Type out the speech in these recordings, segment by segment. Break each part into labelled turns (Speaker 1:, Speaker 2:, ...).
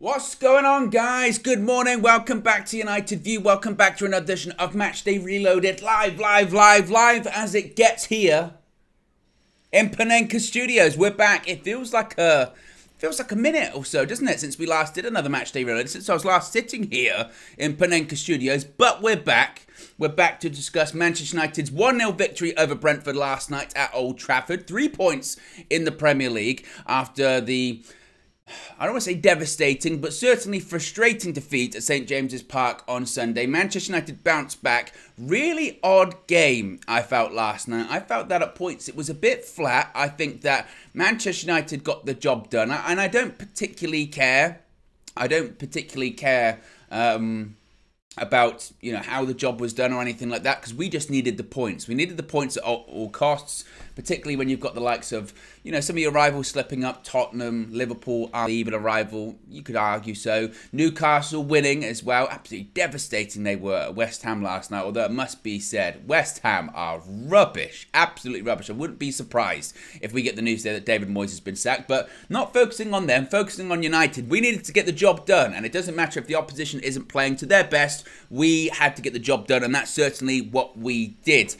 Speaker 1: What's going on, guys? Good morning. Welcome back to United View. Welcome back to another edition of Matchday Reloaded. Live as it gets here in Panenka Studios. We're back. It feels like a minute or so, doesn't it, since we last did another Matchday Reloaded, since I was last sitting here in Panenka Studios. But we're back. We're back to discuss Manchester United's 1-0 victory over Brentford last night at Old Trafford. 3 points in the Premier League after the, I don't want to say devastating, but certainly frustrating defeat at St James's Park on Sunday. Manchester United bounced back. Really odd game, I felt, last night. I felt that at points it was a bit flat. I think that Manchester United got the job done. And I don't particularly care. About how the job was done or anything like that, because we just needed the points. We needed the points at all costs, particularly when you've got the likes of some of your rivals slipping up. Tottenham, Liverpool are even a rival, you could argue so. Newcastle winning as well. Absolutely devastating they were at West Ham last night, although it must be said, West Ham are rubbish, absolutely rubbish. I wouldn't be surprised if we get the news there that David Moyes has been sacked, but not focusing on them, focusing on United. We needed to get the job done, and it doesn't matter if the opposition isn't playing to their best. We had to get the job done, and that's certainly what we did.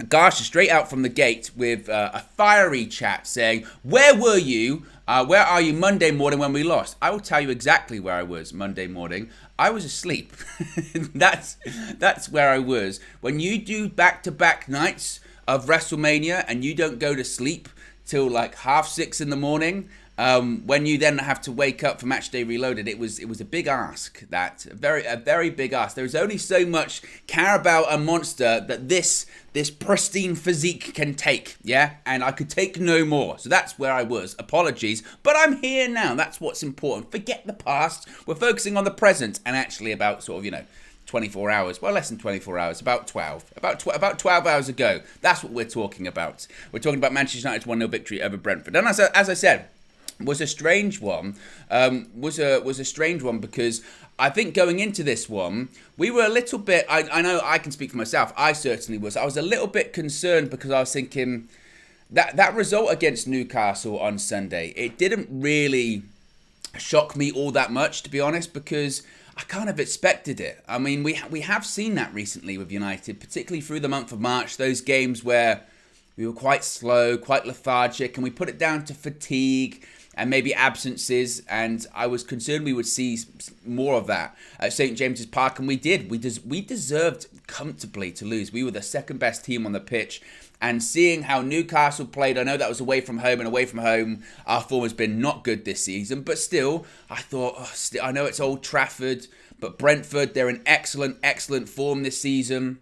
Speaker 1: Garsha straight out from the gate with a fiery chat saying, where were you? Where are you Monday morning when we lost? I will tell you exactly where I was Monday morning. I was asleep. That's where I was. When you do back-to-back nights of WrestleMania and you don't go to sleep till like 6:30 in the morning, when you then have to wake up for Matchday Reloaded, it was a big ask. A very big ask. There's only so much Carabao and Monster that this pristine physique can take, yeah? And I could take no more. So that's where I was. Apologies. But I'm here now. That's what's important. Forget the past. We're focusing on the present, and actually about 24 hours, well, less than 24 hours, about 12 hours ago. That's what we're talking about. We're talking about Manchester United's 1-0 victory over Brentford. And as I said, was a strange one. Was a strange one because I think going into this one, we were a little bit. I know I can speak for myself. I certainly was. I was a little bit concerned because I was thinking that result against Newcastle on Sunday, it didn't really shock me all that much, to be honest, because I kind of expected it. I mean, we have seen that recently with United, particularly through the month of March. Those games where we were quite slow, quite lethargic, and we put it down to fatigue and maybe absences, and I was concerned we would see more of that at St James's Park, and we did. We deserved comfortably to lose. We were the second best team on the pitch, and seeing how Newcastle played, I know that was away from home, and away from home, our form has been not good this season, but still, I thought, I know it's Old Trafford, but Brentford, they're in excellent form this season.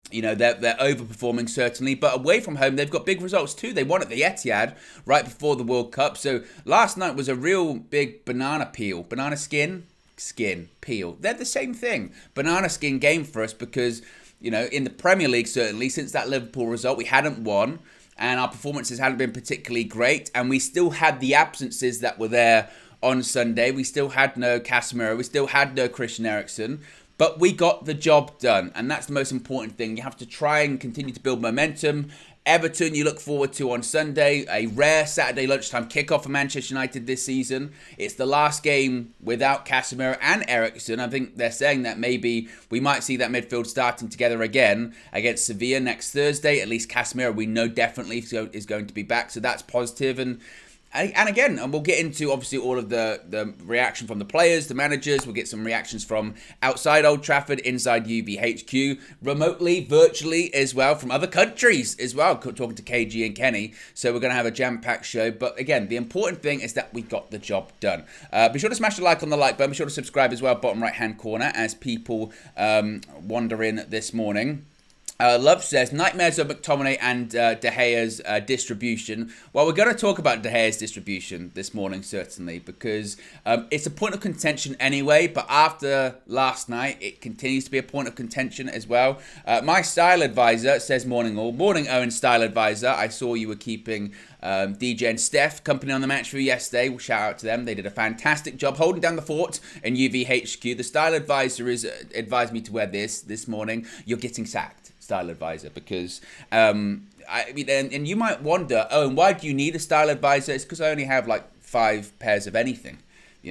Speaker 1: They're overperforming, certainly, but away from home, they've got big results too. They won at the Etihad right before the World Cup. So last night was a real big banana peel. Banana skin, peel. They're the same thing. Banana skin game for us because, in the Premier League, certainly, since that Liverpool result, we hadn't won and our performances hadn't been particularly great. And we still had the absences that were there on Sunday. We still had no Casemiro. We still had no Christian Eriksen. But we got the job done, and that's the most important thing. You have to try and continue to build momentum. Everton, you look forward to on Sunday, a rare Saturday lunchtime kickoff for Manchester United this season. It's the last game without Casemiro and Eriksen. I think they're saying that maybe we might see that midfield starting together again against Sevilla next Thursday. At least Casemiro, we know definitely is going to be back, so that's positive. And again, we'll get into obviously all of the reaction from the players, the managers. We'll get some reactions from outside Old Trafford, inside UVHQ, remotely, virtually as well, from other countries as well, talking to KG and Kenny. So we're going to have a jam-packed show. But again, the important thing is that we got the job done. Be sure to smash the like on the like button. Be sure to subscribe as well, bottom right-hand corner, as people wander in this morning. Love says, nightmares of McTominay and De Gea's distribution. Well, we're going to talk about De Gea's distribution this morning, certainly, because it's a point of contention anyway, but after last night, it continues to be a point of contention as well. My style advisor says, morning all. Morning, Owen, style advisor. I saw you were keeping DJ and Steph company on the match for you yesterday. We'll shout out to them. They did a fantastic job holding down the fort in UVHQ. The style advisor advised me to wear this morning. You're getting sacked, style advisor, because and you might wonder, oh, and why do you need a style advisor? It's because I only have like 5 pairs of anything.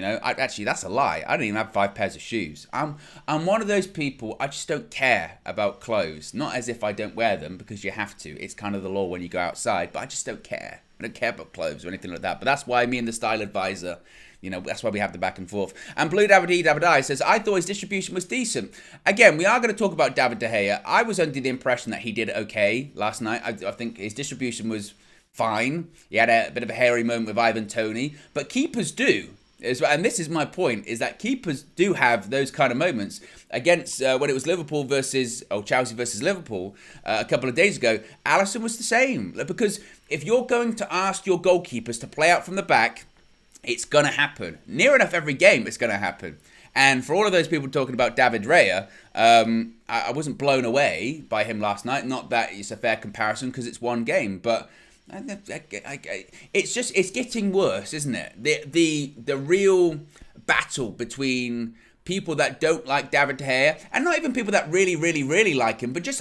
Speaker 1: Actually, that's a lie. I don't even have 5 pairs of shoes. I'm one of those people, I just don't care about clothes. Not as if I don't wear them, because you have to. It's kind of the law when you go outside, but I just don't care. I don't care about clothes or anything like that. But that's why me and the style advisor, that's why we have the back and forth. And Blue David says, I thought his distribution was decent. Again, we are going to talk about David De Gea. I was under the impression that he did okay last night. I think his distribution was fine. He had a bit of a hairy moment with Ivan Toney. But keepers do. And this is my point, is that keepers do have those kind of moments. Against, when it was Chelsea versus Liverpool a couple of days ago, Alisson was the same. Because if you're going to ask your goalkeepers to play out from the back, it's going to happen. Near enough every game, it's going to happen. And for all of those people talking about David Raya, I wasn't blown away by him last night. Not that it's a fair comparison, because it's one game. But it's getting worse, isn't it? The real battle between people that don't like David De Gea, and not even people that really, really, really like him, but just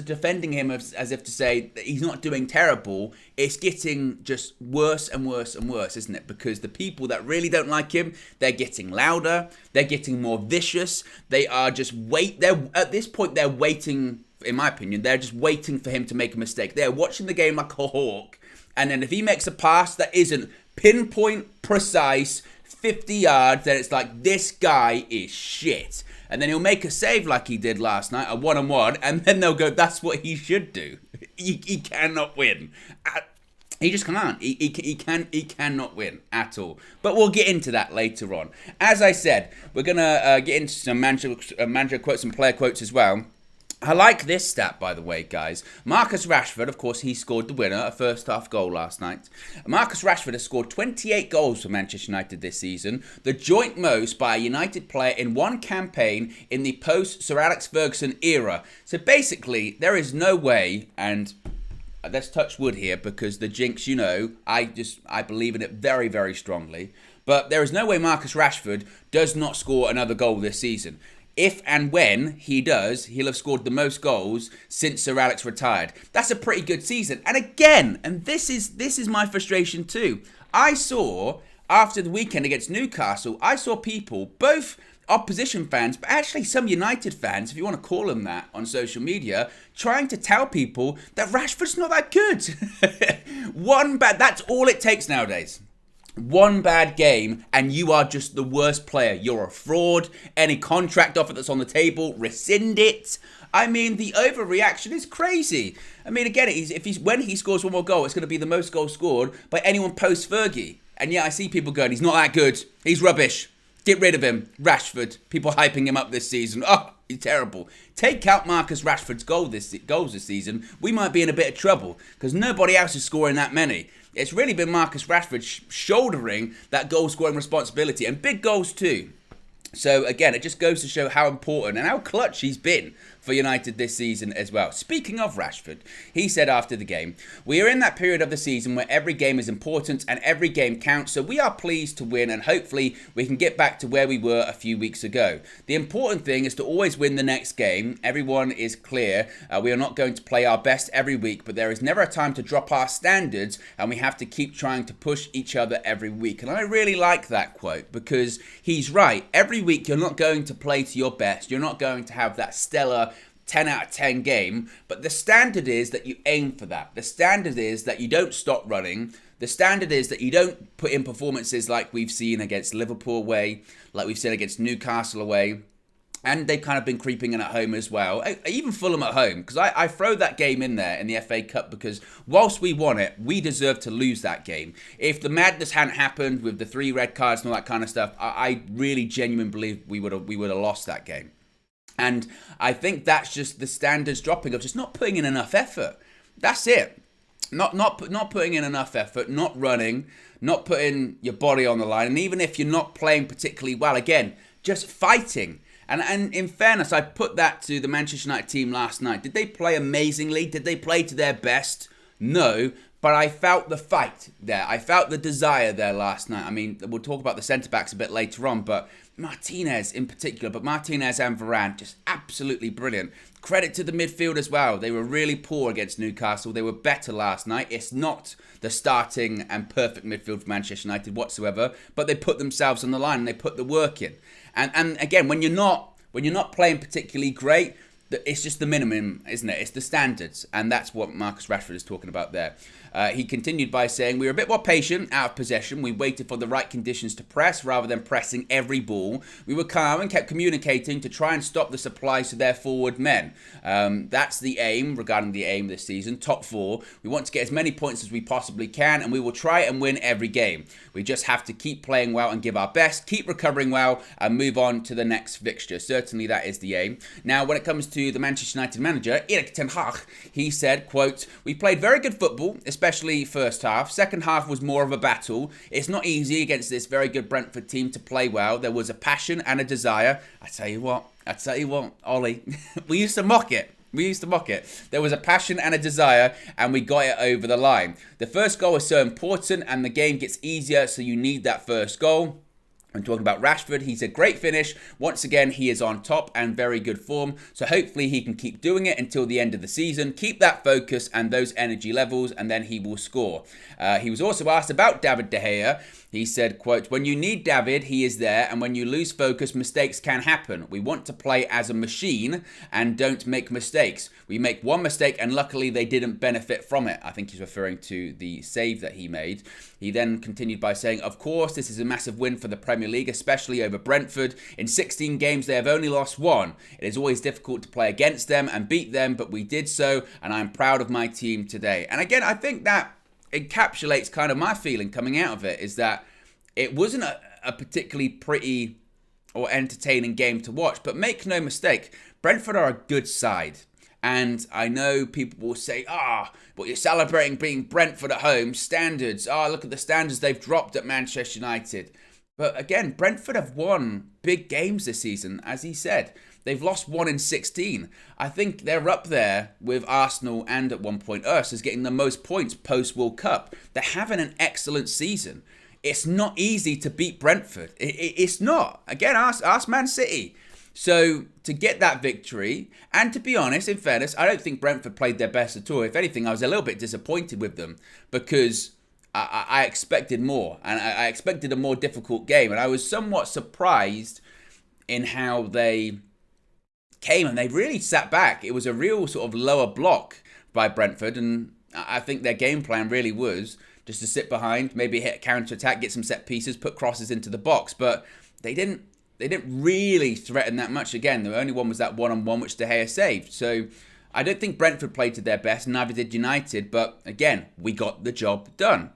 Speaker 1: defending him as if to say that he's not doing terrible. It's getting just worse and worse and worse, isn't it? Because the people that really don't like him, they're getting louder, they're getting more vicious. They are just at this point, they're waiting. In my opinion, they're just waiting for him to make a mistake. They're watching the game like a hawk, and then if he makes a pass that isn't pinpoint, precise, 50 yards, then it's like, this guy is shit. And then he'll make a save like he did last night, a one-on-one, and then they'll go, that's what he should do. He cannot win. He just can't. He cannot win at all. But we'll get into that later on. As I said, we're going to get into some manager quotes and player quotes as well. I like this stat, by the way, guys. Marcus Rashford, of course, he scored the winner, a first-half goal last night. Marcus Rashford has scored 28 goals for Manchester United this season, the joint most by a United player in one campaign in the post-Sir Alex Ferguson era. So basically, there is no way, and let's touch wood here, because the jinx, I believe in it very, very strongly, but there is no way Marcus Rashford does not score another goal this season. If and when he does, he'll have scored the most goals since Sir Alex retired. That's a pretty good season. And again, and this is my frustration too. I saw, after the weekend against Newcastle, I saw people, both opposition fans, but actually some United fans, if you want to call them that, on social media, trying to tell people that Rashford's not that good. That's all it takes nowadays. One bad game and you are just the worst player. You're a fraud. Any contract offer that's on the table, rescind it. I mean, the overreaction is crazy. I mean, again, when he scores one more goal, it's going to be the most goals scored by anyone post-Fergie. And yeah, I see people going, he's not that good. He's rubbish. Get rid of him. Rashford. People hyping him up this season. Oh, he's terrible. Take out Marcus Rashford's goals this season. We might be in a bit of trouble because nobody else is scoring that many. It's really been Marcus Rashford shouldering that goal-scoring responsibility, and big goals too. So again, it just goes to show how important and how clutch he's been for United this season as well. Speaking of Rashford, he said after the game, "We are in that period of the season where every game is important and every game counts, so we are pleased to win and hopefully we can get back to where we were a few weeks ago. The important thing is to always win the next game. Everyone is clear. We are not going to play our best every week, but there is never a time to drop our standards and we have to keep trying to push each other every week." And I really like that quote because he's right. Every week you're not going to play to your best. You're not going to have that stellar 10 out of 10 game, but the standard is that you aim for that. The standard is that you don't stop running. The standard is that you don't put in performances like we've seen against Liverpool away, like we've seen against Newcastle away, and they've kind of been creeping in at home as well. Even Fulham at home, because I throw that game in there in the FA Cup because whilst we won it, we deserve to lose that game. If the madness hadn't happened with the 3 red cards and all that kind of stuff, I really genuinely believe we would have lost that game. And I think that's just the standards dropping of just not putting in enough effort. That's it. Not putting in enough effort, not running, not putting your body on the line. And even if you're not playing particularly well, again, just fighting. And in fairness, I put that to the Manchester United team last night. Did they play amazingly? Did they play to their best? No. But I felt the fight there. I felt the desire there last night. I mean, we'll talk about the centre-backs a bit later on, but Martinez in particular, but Martinez and Varane, just absolutely brilliant. Credit to the midfield as well. They were really poor against Newcastle. They were better last night. It's not the starting and perfect midfield for Manchester United whatsoever, but they put themselves on the line and they put the work in. And again, when you're not playing particularly great, it's just the minimum, isn't it? It's the standards, and that's what Marcus Rashford is talking about there. He continued by saying, we were a bit more patient out of possession. We waited for the right conditions to press rather than pressing every ball. We were calm and kept communicating to try and stop the supplies to their forward men. That's the aim, regarding the aim this season, top 4. We want to get as many points as we possibly can, and we will try and win every game. We just have to keep playing well and give our best, keep recovering well, and move on to the next fixture. Certainly that is the aim. Now, when it comes to the Manchester United manager, Erik ten Hag, he said, quote, we played very good football, especially first half. Second half was more of a battle. It's not easy against this very good Brentford team to play well. There was a passion and a desire. I tell you what, Ollie, we used to mock it. There was a passion and a desire, and we got it over the line. The first goal is so important, and the game gets easier, so you need that first goal. I'm talking about Rashford. He's a great finish. Once again, he is on top and very good form. So hopefully he can keep doing it until the end of the season. Keep that focus and those energy levels, and then he will score. He was also asked about David De Gea. He said, quote, when you need David, he is there, and when you lose focus, mistakes can happen. We want to play as a machine and don't make mistakes. We make one mistake, and luckily they didn't benefit from it. I think he's referring to the save that he made. He then continued by saying, of course, this is a massive win for the Premier League, especially over Brentford. In 16 games, they have only lost 1. It is always difficult to play against them and beat them, but we did so, and I'm proud of my team today. And again, I think that encapsulates kind of my feeling coming out of it, is that it wasn't a particularly pretty or entertaining game to watch. But make no mistake, Brentford are a good side. And I know people will say, but you're celebrating being Brentford at home. Standards. Look at the standards they've dropped at Manchester United. But again, Brentford have won big games this season, as he said. They've lost 1 in 16. I think they're up there with Arsenal and at one point us as getting the most points post-World Cup. They're having an excellent season. It's not easy to beat Brentford. It's not. Again, ask Man City. So to get that victory, and to be honest, in fairness, I don't think Brentford played their best at all. If anything, I was a little bit disappointed with them because I expected more, and I expected a more difficult game. And I was somewhat surprised in how they came, and they really sat back. It was a real sort of lower block by Brentford, and I think their game plan really was just to sit behind, maybe hit a counter-attack, get some set pieces, put crosses into the box. But they didn't really threaten that much again. The only one was that one-on-one which De Gea saved. So I don't think Brentford played to their best, neither did United. But again, we got the job done.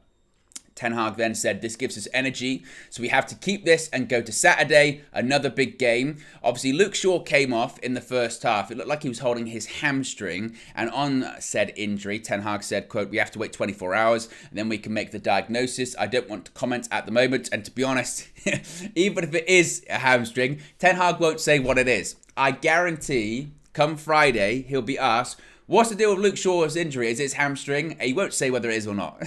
Speaker 1: Ten Hag then said, this gives us energy, so we have to keep this and go to Saturday, another big game. Obviously, Luke Shaw came off in the first half. It looked like he was holding his hamstring, and on said injury, Ten Hag said, quote, we have to wait 24 hours, and then we can make the diagnosis. I don't want to comment at the moment, and to be honest, even if it is a hamstring, Ten Hag won't say what it is. I guarantee, come Friday, he'll be asked, what's the deal with Luke Shaw's injury? Is it his hamstring? He won't say whether it is or not.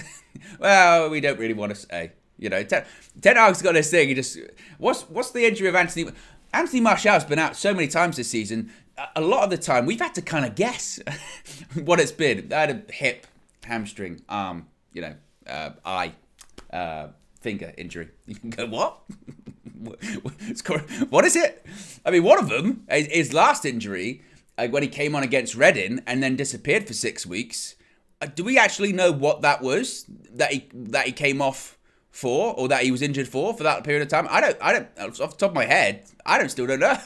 Speaker 1: Well, we don't really want to say. You know, Ten Hag's got this thing. He just, what's the injury of Anthony? Anthony Martial's been out so many times this season. A lot of the time, we've had to kind of guess what it's been. I had a hip, hamstring, arm, eye, finger injury. You can go, what? What is it? I mean, one of them, his last injury, when he came on against Reading and then disappeared for 6 weeks. Do we actually know what that was that he came off for, or that he was injured for that period of time? I don't off the top of my head, still don't know.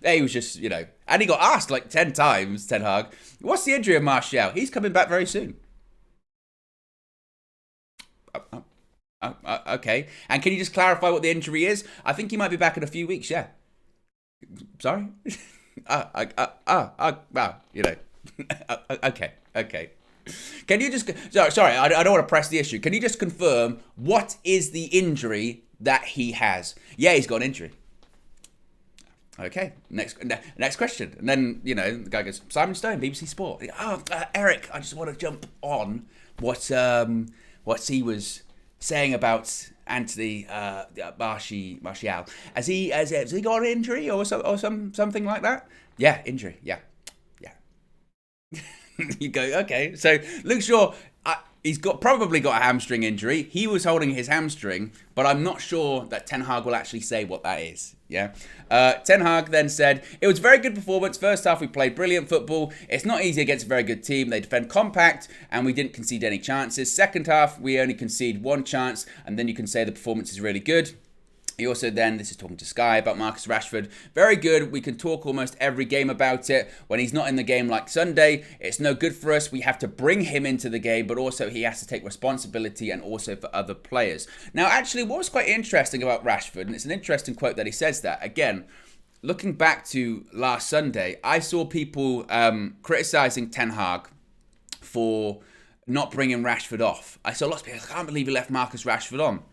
Speaker 1: He was just, and he got asked like 10 times, Ten Hag, what's the injury of Martial? He's coming back very soon. Okay. And can you just clarify what the injury is? I think he might be back in a few weeks, yeah. Sorry? Okay. Can you just... Sorry, I don't want to press the issue. Can you just confirm what is the injury that he has? Yeah, he's got an injury. Okay, next question. And then, the guy goes, Simon Stone, BBC Sport. Eric, I just want to jump on what he was saying about Anthony Martial. Has he got an injury or something like that? Yeah, injury. Yeah. You go, okay. So Luke Shaw, he's probably got a hamstring injury. He was holding his hamstring, but I'm not sure that Ten Hag will actually say what that is. Yeah. Ten Hag then said, it was a very good performance. First half, we played brilliant football. It's not easy against a very good team. They defend compact, and we didn't concede any chances. Second half, we only concede one chance, and then you can say the performance is really good. He also then, this is talking to Sky about Marcus Rashford, very good. We can talk almost every game about it. When he's not in the game like Sunday, it's no good for us. We have to bring him into the game, but also he has to take responsibility and also for other players. Now, actually, what was quite interesting about Rashford, and it's an interesting quote that he says that, again, looking back to last Sunday, I saw people criticising Ten Hag for not bringing Rashford off. I saw lots of people, I can't believe he left Marcus Rashford on.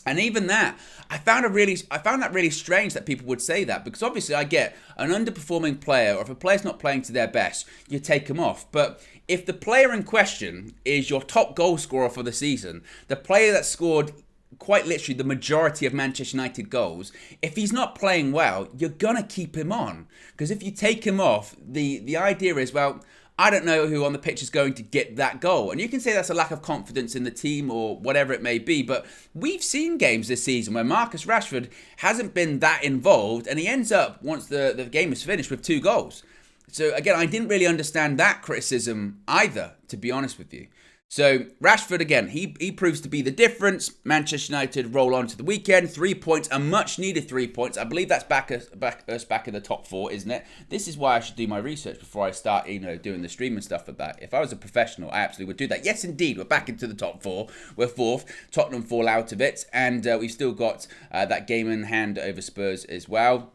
Speaker 1: And even that, I found that really strange that people would say that, because obviously I get an underperforming player, or if a player's not playing to their best, you take them off. But if the player in question is your top goal scorer for the season, the player that scored quite literally the majority of Manchester United goals, if he's not playing well, you're going to keep him on. Because if you take him off, the idea is, well, I don't know who on the pitch is going to get that goal. And you can say that's a lack of confidence in the team or whatever it may be. But we've seen games this season where Marcus Rashford hasn't been that involved, and he ends up, once the game is finished, with 2 goals. So again, I didn't really understand that criticism either, to be honest with you. So Rashford, again, he proves to be the difference. Manchester United roll on to the weekend. 3 points, a much needed 3 points. I believe that's back in the top 4, isn't it? This is why I should do my research before I start, doing the stream and stuff like that. If I was a professional, I absolutely would do that. Yes, indeed, we're back into the top 4. We're 4th. Tottenham fall out of it, and we've still got that game in hand over Spurs as well.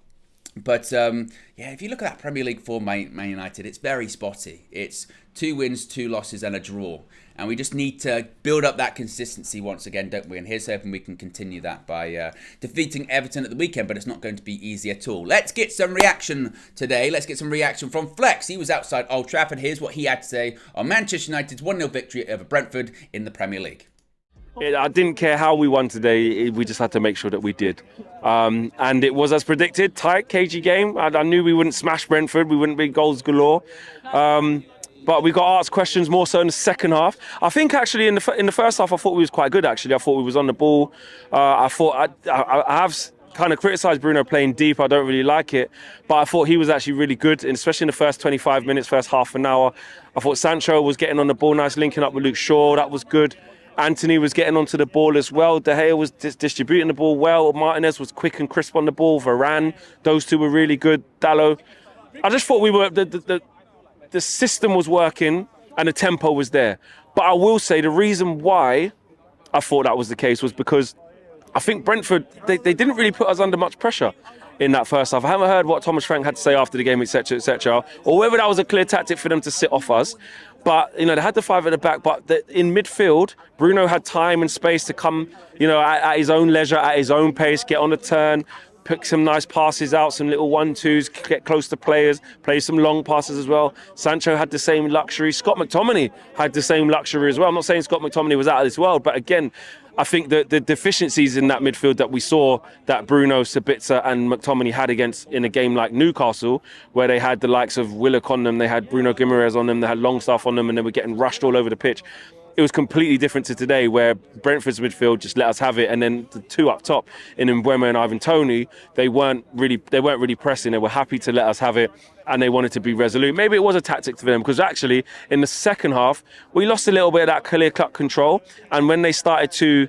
Speaker 1: But if you look at that Premier League form, Man United, it's very spotty. It's 2 wins, 2 losses, and a draw. And we just need to build up that consistency once again, don't we? And here's hoping we can continue that by defeating Everton at the weekend, but it's not going to be easy at all. Let's get some reaction today. Let's get some reaction from Flex. He was outside Old Trafford. Here's what he had to say on Manchester United's 1-0 victory over Brentford in the Premier League.
Speaker 2: I didn't care how we won today. We just had to make sure that we did. And it was as predicted, tight, cagey game. I knew we wouldn't smash Brentford. We wouldn't be goals galore. But we got asked questions more so in the second half. I think actually in the first half, I thought we was quite good, actually. I thought we was on the ball. I have kind of criticised Bruno playing deep. I don't really like it. But I thought he was actually really good, and especially in the first 25 minutes, first half an hour. I thought Sancho was getting on the ball nice, linking up with Luke Shaw. That was good. Anthony was getting onto the ball as well. De Gea was distributing the ball well. Martinez was quick and crisp on the ball. Varane, those two were really good. Dalot. I just thought we were... The system was working and the tempo was there. But I will say the reason why I thought that was the case was because I think Brentford, they didn't really put us under much pressure in that first half. I haven't heard what Thomas Frank had to say after the game, etc., or whether that was a clear tactic for them to sit off us. But, they had the 5 at the back, but in midfield, Bruno had time and space to come, at his own leisure, at his own pace, get on the turn, pick some nice passes out, some little 1-2s, get close to players, play some long passes as well. Sancho had the same luxury. Scott McTominay had the same luxury as well. I'm not saying Scott McTominay was out of this world, but again, I think the deficiencies in that midfield that we saw that Bruno, Sabitzer and McTominay had in a game like Newcastle, where they had the likes of Willock on them, they had Bruno Guimaraes on them, they had Longstaff on them, and they were getting rushed all over the pitch. It was completely different to today, where Brentford's midfield just let us have it, and then the 2 up top, in Mbeumo and Ivan Toney, they weren't really pressing. They were happy to let us have it, and they wanted to be resolute. Maybe it was a tactic for them, because actually in the second half we lost a little bit of that clear-cut control, and when they started to,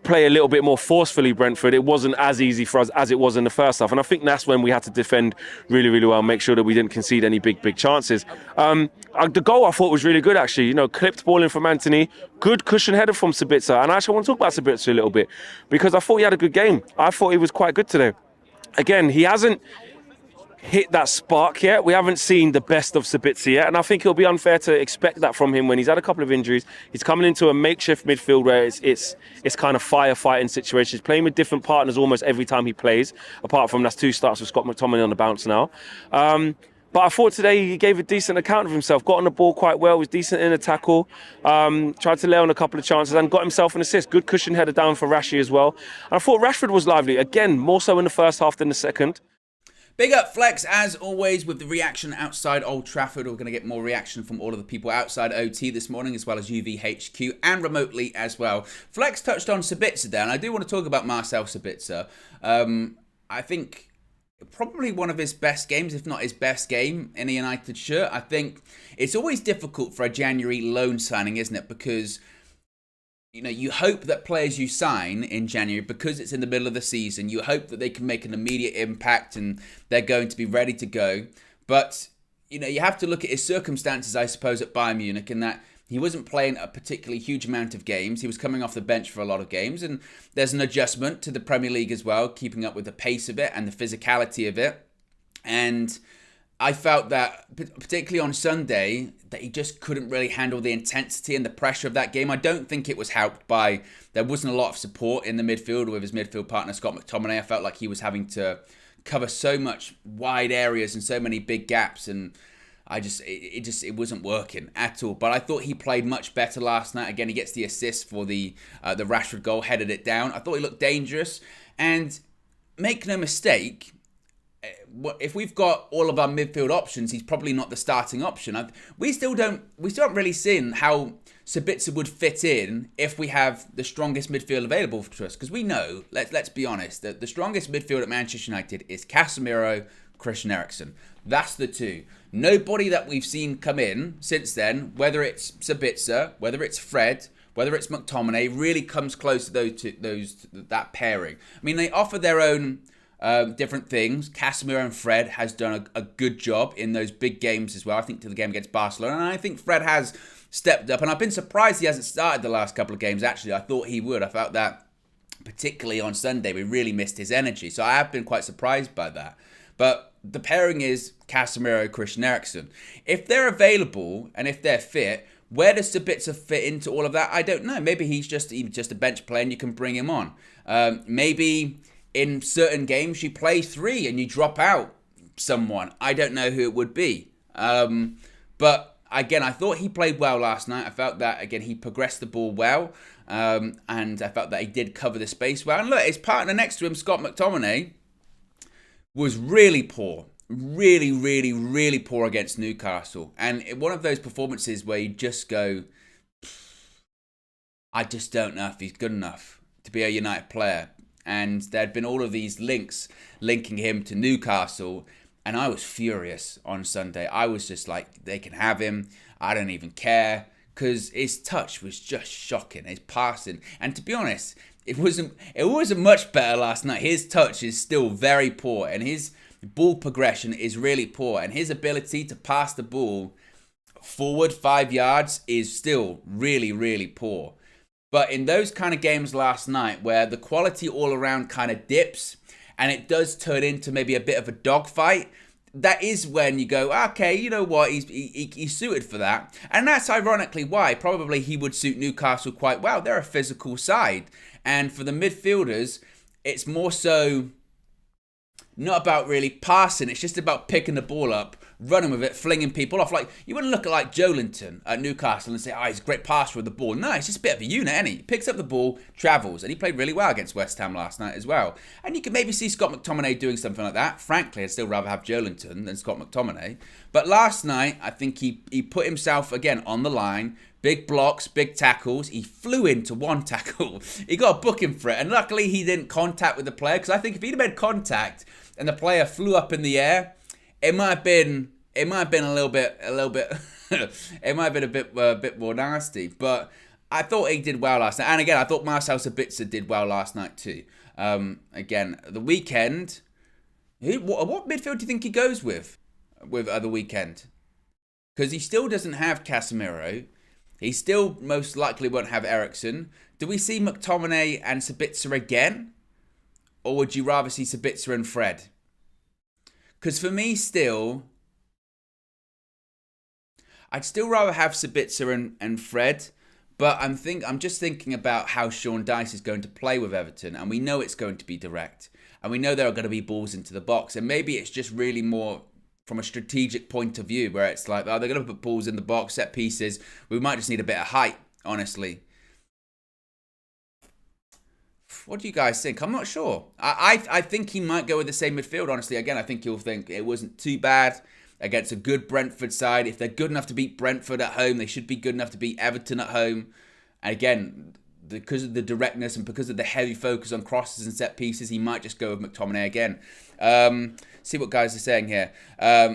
Speaker 2: play a little bit more forcefully, Brentford, it wasn't as easy for us as it was in the first half. And I think that's when we had to defend really, really well, make sure that we didn't concede any big chances. The goal I thought was really good, actually. Clipped ball in from Anthony, good cushion header from Sabitzer. And I actually want to talk about Sabitzer a little bit, because I thought he had a good game. I thought he was quite good today. Again, he hasn't hit that spark yet. We haven't seen the best of Sabitzer yet, and I think it'll be unfair to expect that from him when he's had a couple of injuries. He's coming into a makeshift midfield where it's kind of firefighting situations, playing with different partners almost every time he plays, apart from that's 2 starts with Scott McTominay on the bounce now. But I thought today he gave a decent account of himself, got on the ball quite well, was decent in a tackle, tried to lay on a couple of chances and got himself an assist. Good cushion header down for Rashi as well. And I thought Rashford was lively, again, more so in the first half than the second.
Speaker 1: Big up Flex, as always, with the reaction outside Old Trafford. We're going to get more reaction from all of the people outside OT this morning, as well as UVHQ, and remotely as well. Flex touched on Sabitzer there, and I do want to talk about Marcel Sabitzer. I think probably one of his best games, if not his best game in a United shirt. I think it's always difficult for a January loan signing, isn't it? Because you hope that players you sign in January, because it's in the middle of the season, you hope that they can make an immediate impact and they're going to be ready to go. But, you have to look at his circumstances, I suppose, at Bayern Munich, in that he wasn't playing a particularly huge amount of games. He was coming off the bench for a lot of games. And there's an adjustment to the Premier League as well, keeping up with the pace of it and the physicality of it. And I felt that, particularly on Sunday, that he just couldn't really handle the intensity and the pressure of that game. I don't think it was helped by, there wasn't a lot of support in the midfield with his midfield partner, Scott McTominay. I felt like he was having to cover so much wide areas and so many big gaps, and it wasn't working at all. But I thought he played much better last night. Again, he gets the assist for the Rashford goal, headed it down. I thought he looked dangerous, and make no mistake, if we've got all of our midfield options, he's probably not the starting option. We still haven't really seen how Sabitzer would fit in if we have the strongest midfield available to us. Because we know, let's be honest, that the strongest midfield at Manchester United is Casemiro, Christian Eriksen. That's the two. Nobody that we've seen come in since then, whether it's Sabitzer, whether it's Fred, whether it's McTominay, really comes close to that pairing. I mean, they offer their own different things. Casemiro and Fred has done a good job in those big games as well. I think to the game against Barcelona, and I think Fred has stepped up, and I've been surprised he hasn't started the last couple of games. Actually, I thought he would. I felt that particularly on Sunday we really missed his energy, so I have been quite surprised by that. But the pairing is Casemiro, Christian Eriksen. If they're available and if they're fit, where does Sabitzer fit into all of that? I don't know. Maybe he's just a bench player and you can bring him on. Maybe in certain games, you play 3 and you drop out someone. I don't know who it would be. But again, I thought he played well last night. I felt that, again, he progressed the ball well. And I felt that he did cover the space well. And look, his partner next to him, Scott McTominay, was really poor. Really, really, really poor against Newcastle. And one of those performances where you just go, I just don't know if he's good enough to be a United player. And there'd been all of these links linking him to Newcastle, and I was furious on Sunday. I was just like, they can have him. I don't even care, because his touch was just shocking. His passing, and to be honest, it wasn't much better last night. His touch is still very poor, and his ball progression is really poor, and his ability to pass the ball forward 5 yards is still really, really poor. But in those kind of games last night where the quality all around kind of dips and it does turn into maybe a bit of a dogfight, that is when you go, okay, you know what, he's suited for that. And that's ironically why probably he would suit Newcastle quite well. They're a physical side. And for the midfielders, it's more so not about really passing. It's just about picking the ball up, running with it, flinging people off. Like, you wouldn't look at like Joelinton at Newcastle and say, he's a great passer with the ball. No, he's just a bit of a unit, isn't he? He picks up the ball, travels, and he played really well against West Ham last night as well. And you can maybe see Scott McTominay doing something like that. Frankly, I'd still rather have Joelinton than Scott McTominay. But last night, I think he put himself, again, on the line. Big blocks, big tackles. He flew into one tackle. He got a booking for it. And luckily, he didn't contact with the player. Because I think if he'd have made contact and the player flew up in the air, it might have been a little bit, it might have been a bit more nasty. But I thought he did well last night. And again, I thought Marcel Sabitzer did well last night too. Again, the weekend, what midfield do you think he goes with the weekend? Because he still doesn't have Casemiro. He still most likely won't have Eriksen. Do we see McTominay and Sabitzer again? Or would you rather see Sabitzer and Fred? Because for me still, I'd still rather have Sabitzer and Fred. But I'm just thinking about how Sean Dyche is going to play with Everton. And we know it's going to be direct. And we know there are going to be balls into the box. And maybe it's just really more from a strategic point of view, where it's like, oh, they're going to put balls in the box, set pieces. We might just need a bit of height, honestly. What do you guys think? I'm not sure. I think he might go with the same midfield, honestly. Again, I think he'll think it wasn't too bad against a good Brentford side. If they're good enough to beat Brentford at home, they should be good enough to beat Everton at home. And again, because of the directness and because of the heavy focus on crosses and set pieces, he might just go with McTominay again. See what guys are saying here.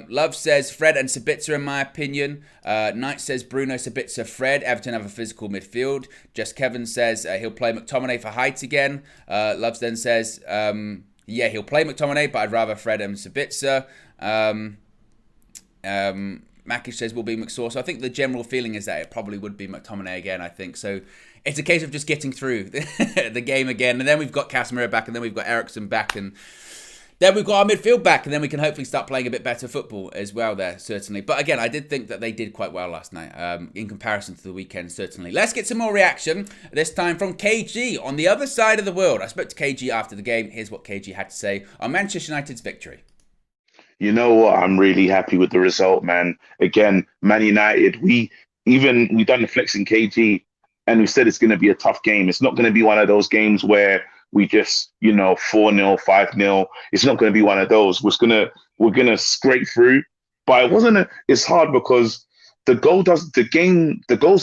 Speaker 1: Love says Fred and Sabitzer, in my opinion. Knight says Bruno, Sabitzer, Fred. Everton have a physical midfield. Just Kevin says he'll play McTominay for height again. Love then says, yeah, he'll play McTominay, but I'd rather Fred and Sabitzer. Makish says will be McSaw. So I think the general feeling is that it probably would be McTominay again, I think. So it's a case of just getting through the game again. And then we've got Casemiro back, and then we've got Eriksen back, and then we've got our midfield back, and then we can hopefully start playing a bit better football as well there, certainly. But again, I did think that they did quite well last night, in comparison to the weekend, certainly. Let's get some more reaction, this time from KG on the other side of the world. I spoke to KG after the game. Here's what KG had to say on Manchester United's victory.
Speaker 3: You know what? I'm really happy with the result, man. Again, Man United, we done the flex in KG, and we said it's going to be a tough game. It's not going to be one of those games where we just, 4-0, 5-0. It's not going to be one of those. We're going to scrape through. But it's hard because the goals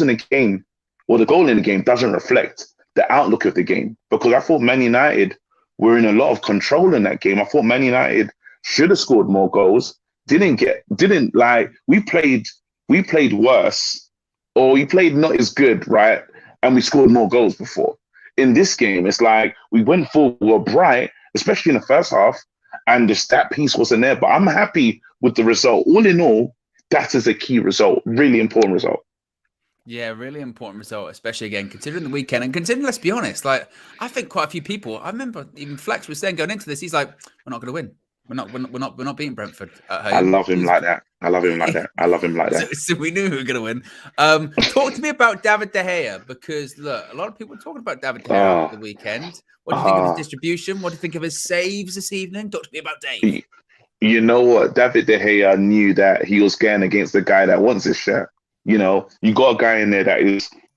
Speaker 3: in the game, or the goal in the game doesn't reflect the outlook of the game. Because I thought Man United were in a lot of control in that game. I thought Man United should have scored more goals. We played worse, or we played not as good, right? And we scored more goals before. In this game, it's like we went forward, we were bright, especially in the first half, and the stat piece wasn't there. But I'm happy with the result. All in all, that is a key result, really important result.
Speaker 1: Yeah, really important result, especially again considering the weekend and considering. Let's be honest, like I think quite a few people. I remember even Flex was saying going into this, he's like, "We're not going to win. We're not beating Brentford at home."
Speaker 3: I love him like that.
Speaker 1: So we knew we were going to win. Talk to me about David De Gea, because look, a lot of people were talking about David De Gea over the weekend. What do you think of his distribution? What do you think of his saves this evening? Talk to me about Dave.
Speaker 3: You know what? David De Gea knew that he was going against the guy that wants his share. You got a guy in there that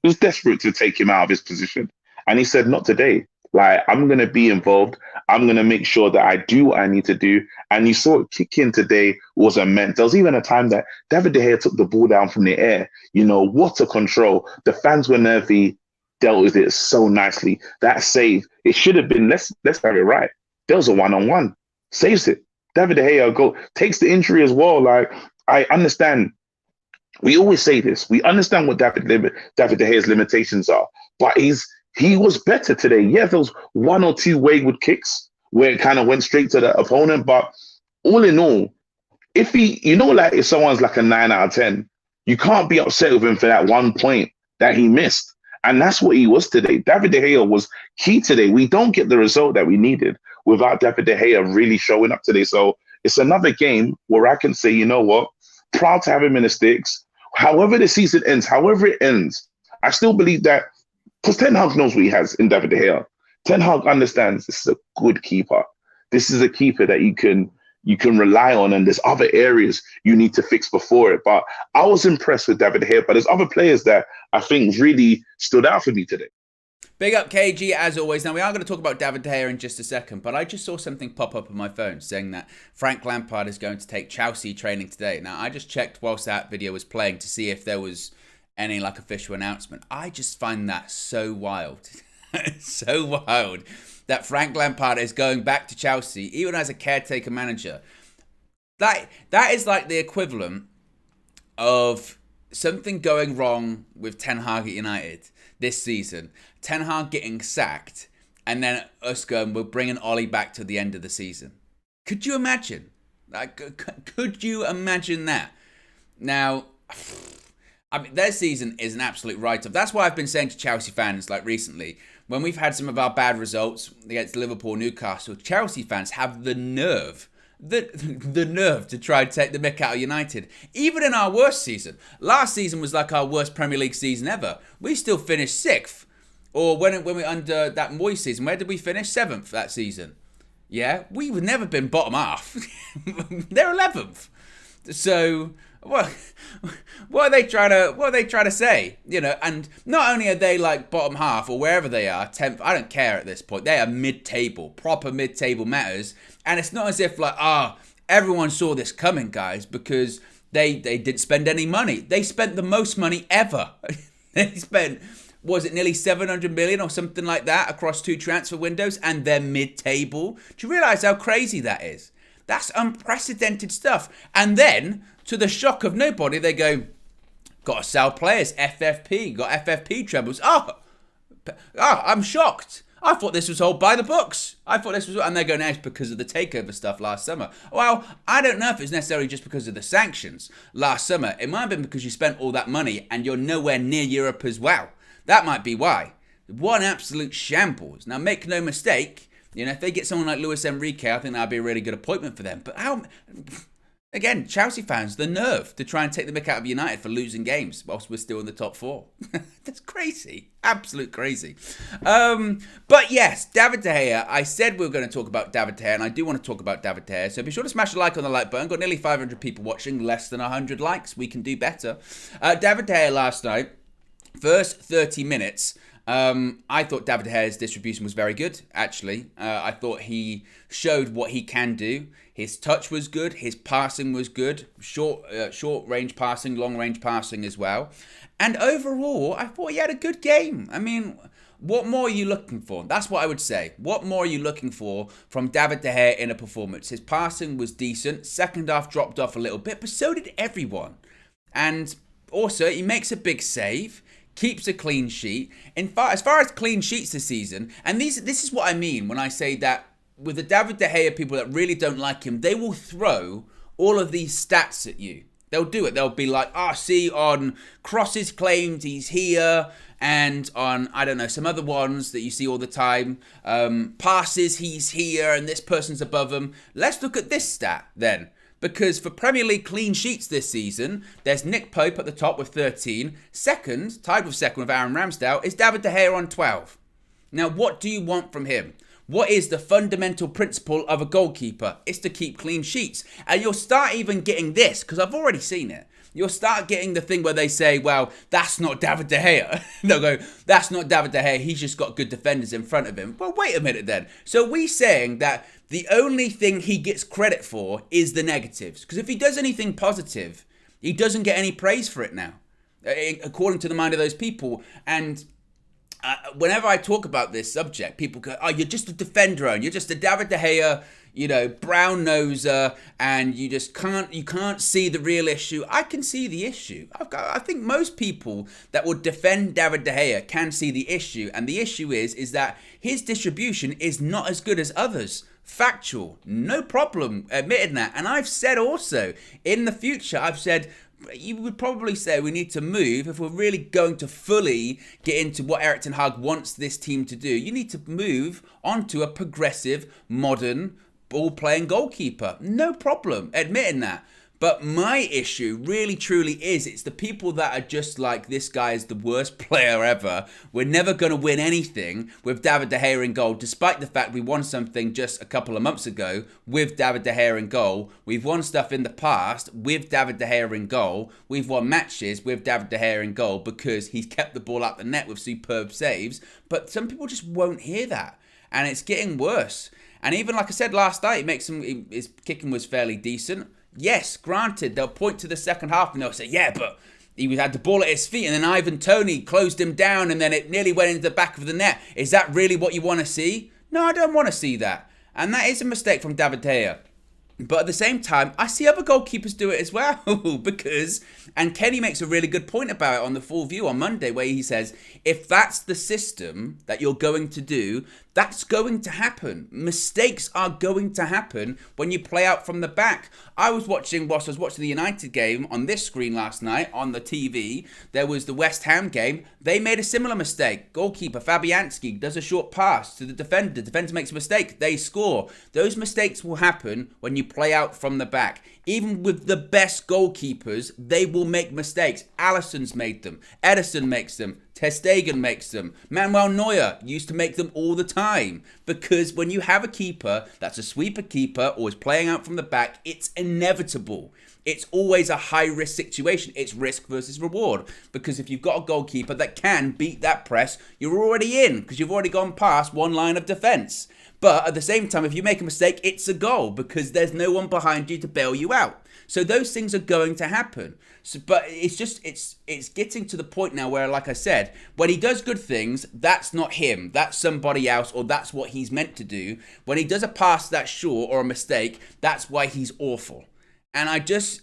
Speaker 3: was desperate to take him out of his position. And he said, not today. Like, I'm going to be involved. I'm going to make sure that I do what I need to do. And you saw it kick in today was immense. There was even a time that David De Gea took the ball down from the air. What a control. The fans were nervy, dealt with it so nicely. That save, it should have been, let's have it right. There was a one-on-one. Saves it. David De Gea takes the injury as well. Like, I understand. We always say this. We understand what David De Gea's limitations are. But he was better today. Yeah, there was one or two wayward kicks where it kind of went straight to the opponent. But all in all, if someone's like a 9 out of 10, you can't be upset with him for that 1 point that he missed. And that's what he was today. David De Gea was key today. We don't get the result that we needed without David De Gea really showing up today. So it's another game where I can say, you know what? Proud to have him in the sticks. However the season ends, I still believe that, because Ten Hag knows what he has in David De Gea. Ten Hag understands this is a good keeper. This is a keeper that you can rely on, and there's other areas you need to fix before it. But I was impressed with David De Gea, but there's other players that I think really stood out for me today.
Speaker 1: Big up KG as always. Now we are going to talk about David De Gea in just a second, but I just saw something pop up on my phone saying that Frank Lampard is going to take Chelsea training today. Now I just checked whilst that video was playing to see if there was any official announcement. I just find that so wild. So wild that Frank Lampard is going back to Chelsea, even as a caretaker manager. That is like the equivalent of something going wrong with Ten Hag at United this season. Ten Hag getting sacked, and then us going, we're bringing Ollie back to the end of the season. Could you imagine? Could you imagine that? Now, I mean, their season is an absolute write-off. That's why I've been saying to Chelsea fans, recently, when we've had some of our bad results against Liverpool, Newcastle, Chelsea fans have the nerve to try and take the mick out of United. Even in our worst season. Last season was like our worst Premier League season ever. We still finished 6th. Or when we under that Moyes season, where did we finish? 7th that season. Yeah, we've never been bottom half. They're 11th. So, what are they trying to say? You know, and not only are they like bottom half or wherever they are, 10th, I don't care at this point. They are mid-table, proper mid-table matters. And it's not as if like, everyone saw this coming, guys, because they didn't spend any money. They spent the most money ever. They spent, was it nearly 700 million or something like that across 2 transfer windows, and they're mid-table? Do you realise how crazy that is? That's unprecedented stuff. And then, to the shock of nobody, they go, got to sell players, FFP, got FFP trebles. I'm shocked. I thought this was all by the books. And they're going, it's because of the takeover stuff last summer. Well, I don't know if it's necessarily just because of the sanctions last summer. It might have been because you spent all that money and you're nowhere near Europe as well. That might be why. One absolute shambles. Now, make no mistake, you know, if they get someone like Luis Enrique, I think that'd be a really good appointment for them. But how, again, Chelsea fans, the nerve to try and take the mick out of United for losing games whilst we're still in the top 4. That's crazy. Absolute crazy. But yes, David De Gea. I said we were going to talk about David De Gea, and I do want to talk about David De Gea. So be sure to smash a like on the like button. Got nearly 500 people watching, less than 100 likes. We can do better. David De Gea last night, first 30 minutes, I thought David De Gea's distribution was very good, actually. I thought he showed what he can do. His touch was good. His passing was good. Short range passing, long range passing as well. And overall, I thought he had a good game. I mean, what more are you looking for? That's what I would say. What more are you looking for from David De Gea in a performance? His passing was decent. Second half dropped off a little bit, but so did everyone. And also, he makes a big save. Keeps a clean sheet. As far as clean sheets this season, and this is what I mean when I say that with the David De Gea people that really don't like him, they will throw all of these stats at you. They'll do it. They'll be like, see, on crosses claimed, he's here, and on, I don't know, some other ones that you see all the time, passes, he's here, and this person's above him. Let's look at this stat then. Because for Premier League clean sheets this season, there's Nick Pope at the top with 13. Second, tied with second with Aaron Ramsdale, is David De Gea on 12. Now, what do you want from him? What is the fundamental principle of a goalkeeper? It's to keep clean sheets. And you'll start even getting this, because I've already seen it. You'll start getting the thing where they say, well, that's not David De Gea. They'll go, that's not David De Gea. He's just got good defenders in front of him. Well, wait a minute then. So we saying that the only thing he gets credit for is the negatives. Because if he does anything positive, he doesn't get any praise for it now, according to the mind of those people. And whenever I talk about this subject, people go, you're just a defender, and you're just a David De Gea, brown noser, and you just can't see the real issue. I can see the issue. I think most people that would defend David De Gea can see the issue, and the issue is that his distribution is not as good as others. Factual, no problem admitting that. And I've said also, in the future, I've said, you would probably say we need to move, if we're really going to fully get into what Erik ten Hag wants this team to do, you need to move onto a progressive, modern, ball-playing goalkeeper. No problem admitting that. But my issue really truly is, it's the people that are just like, this guy is the worst player ever. We're never going to win anything with David De Gea in goal, despite the fact we won something just a couple of months ago with David De Gea in goal. We've won stuff in the past with David De Gea in goal. We've won matches with David De Gea in goal because he's kept the ball out the net with superb saves. But some people just won't hear that. And it's getting worse. And even like I said last night, his kicking was fairly decent. Yes, granted, they'll point to the second half and they'll say, yeah, but he had the ball at his feet and then Ivan Toney closed him down and then it nearly went into the back of the net. Is that really what you want to see? No, I don't want to see that. And that is a mistake from David De Gea. But at the same time, I see other goalkeepers do it as well because, and Kenny makes a really good point about it on the Full View on Monday where he says, if that's the system that you're going to do, that's going to happen. Mistakes are going to happen when you play out from the back. Whilst I was watching the United game on this screen last night on the TV, there was the West Ham game. They made a similar mistake. Goalkeeper Fabianski does a short pass to the defender. The defender makes a mistake. They score. Those mistakes will happen when you play out from the back. Even with the best goalkeepers, they will make mistakes. Alisson's made them. Ederson makes them. Ter Stegen makes them. Manuel Neuer used to make them all the time. Because when you have a keeper that's a sweeper keeper or is playing out from the back, it's inevitable. it's always a high-risk situation. It's risk versus reward. Because if you've got a goalkeeper that can beat that press, you're already in because you've already gone past one line of defence. But at the same time, if you make a mistake, it's a goal because there's no one behind you to bail you out. So those things are going to happen. So, but it's just, it's getting to the point now where, like I said, when he does good things, that's not him. That's somebody else, or that's what he's meant to do. When he does a pass that's short or a mistake, that's why he's awful. And I just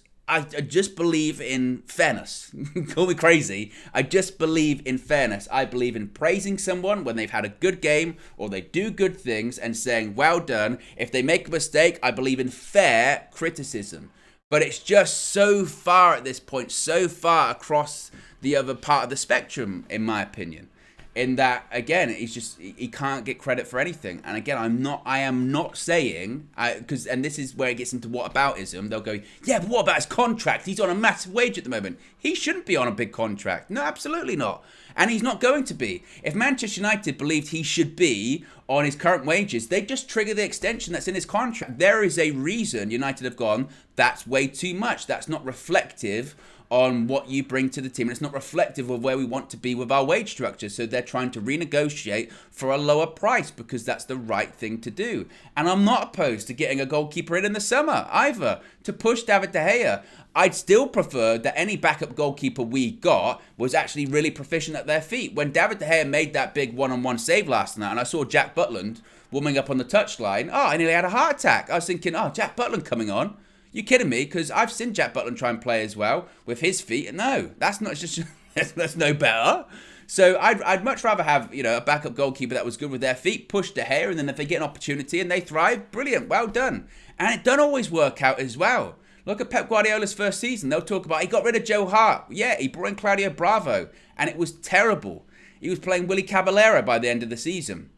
Speaker 1: believe in fairness. Call me crazy. I just believe in fairness. I believe in praising someone when they've had a good game or they do good things and saying, well done. If they make a mistake, I believe in fair criticism. But it's just so far at this point, so far across the other part of the spectrum, in my opinion. In that, again, he can't get credit for anything. And again, I am not saying, and this is where it gets into whataboutism. They'll go, yeah, but what about his contract? He's on a massive wage at the moment. He shouldn't be on a big contract. No, absolutely not. And he's not going to be. If Manchester United believed he should be on his current wages, they'd just trigger the extension that's in his contract. There is a reason United have gone, that's way too much. That's not reflective on what you bring to the team. And it's not reflective of where we want to be with our wage structure. So they're trying to renegotiate for a lower price because that's the right thing to do. And I'm not opposed to getting a goalkeeper in the summer either to push David De Gea. I'd still prefer that any backup goalkeeper we got was actually really proficient at their feet. When David De Gea made that big one-on-one save last night and I saw Jack Butland warming up on the touchline, I nearly had a heart attack. I was thinking, Jack Butland coming on? You kidding me? Because I've seen Jack Butland try and play as well with his feet. And no, that's not just that's no better. So I'd much rather have a backup goalkeeper that was good with their feet, push De Gea, and then if they get an opportunity and they thrive, brilliant, well done. And it don't always work out as well. Look at Pep Guardiola's first season. They'll talk about he got rid of Joe Hart. Yeah, he brought in Claudio Bravo, and it was terrible. He was playing Willy Caballero by the end of the season.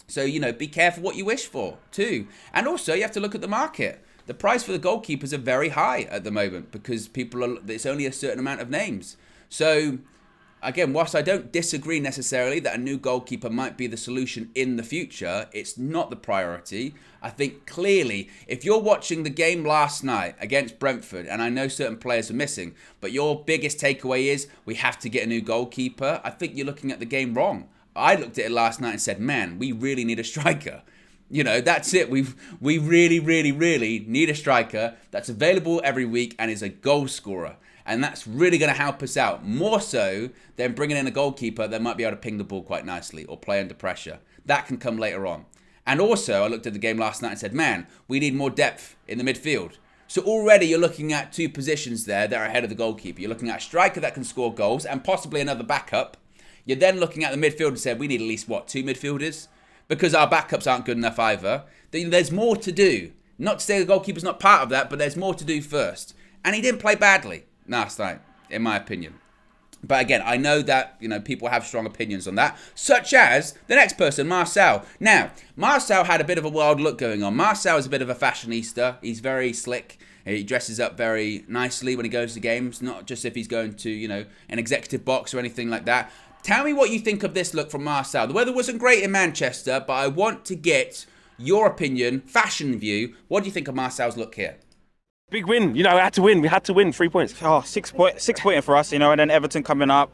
Speaker 1: So be careful what you wish for too. And also you have to look at the market. The price for the goalkeepers are very high at the moment because it's only a certain amount of names. So, again, whilst I don't disagree necessarily that a new goalkeeper might be the solution in the future, it's not the priority. I think clearly, if you're watching the game last night against Brentford, and I know certain players are missing, but your biggest takeaway is we have to get a new goalkeeper, I think you're looking at the game wrong. I looked at it last night and said, man, we really need a striker. That's it. We really, really, really need a striker that's available every week and is a goal scorer. And that's really going to help us out. More so than bringing in a goalkeeper that might be able to ping the ball quite nicely or play under pressure. That can come later on. And also, I looked at the game last night and said, man, we need more depth in the midfield. So already you're looking at two positions there that are ahead of the goalkeeper. You're looking at a striker that can score goals and possibly another backup. You're then looking at the midfield and said, we need at least, two midfielders? Because our backups aren't good enough either. There's more to do. Not to say the goalkeeper's not part of that, but there's more to do first. And he didn't play badly last night, in my opinion. But again, I know that people have strong opinions on that, such as the next person, Marcel. Now, Marcel had a bit of a wild look going on. Marcel is a bit of a fashionista. He's very slick. He dresses up very nicely when he goes to games, not just if he's going to, an executive box or anything like that. Tell me what you think of this look from Marcel. The weather wasn't great in Manchester, but I want to get your opinion, fashion view. What do you think of Marcel's look here?
Speaker 2: Big win. We had to win. We had to win 3 points.
Speaker 4: 6 pointer for us, and then Everton coming up.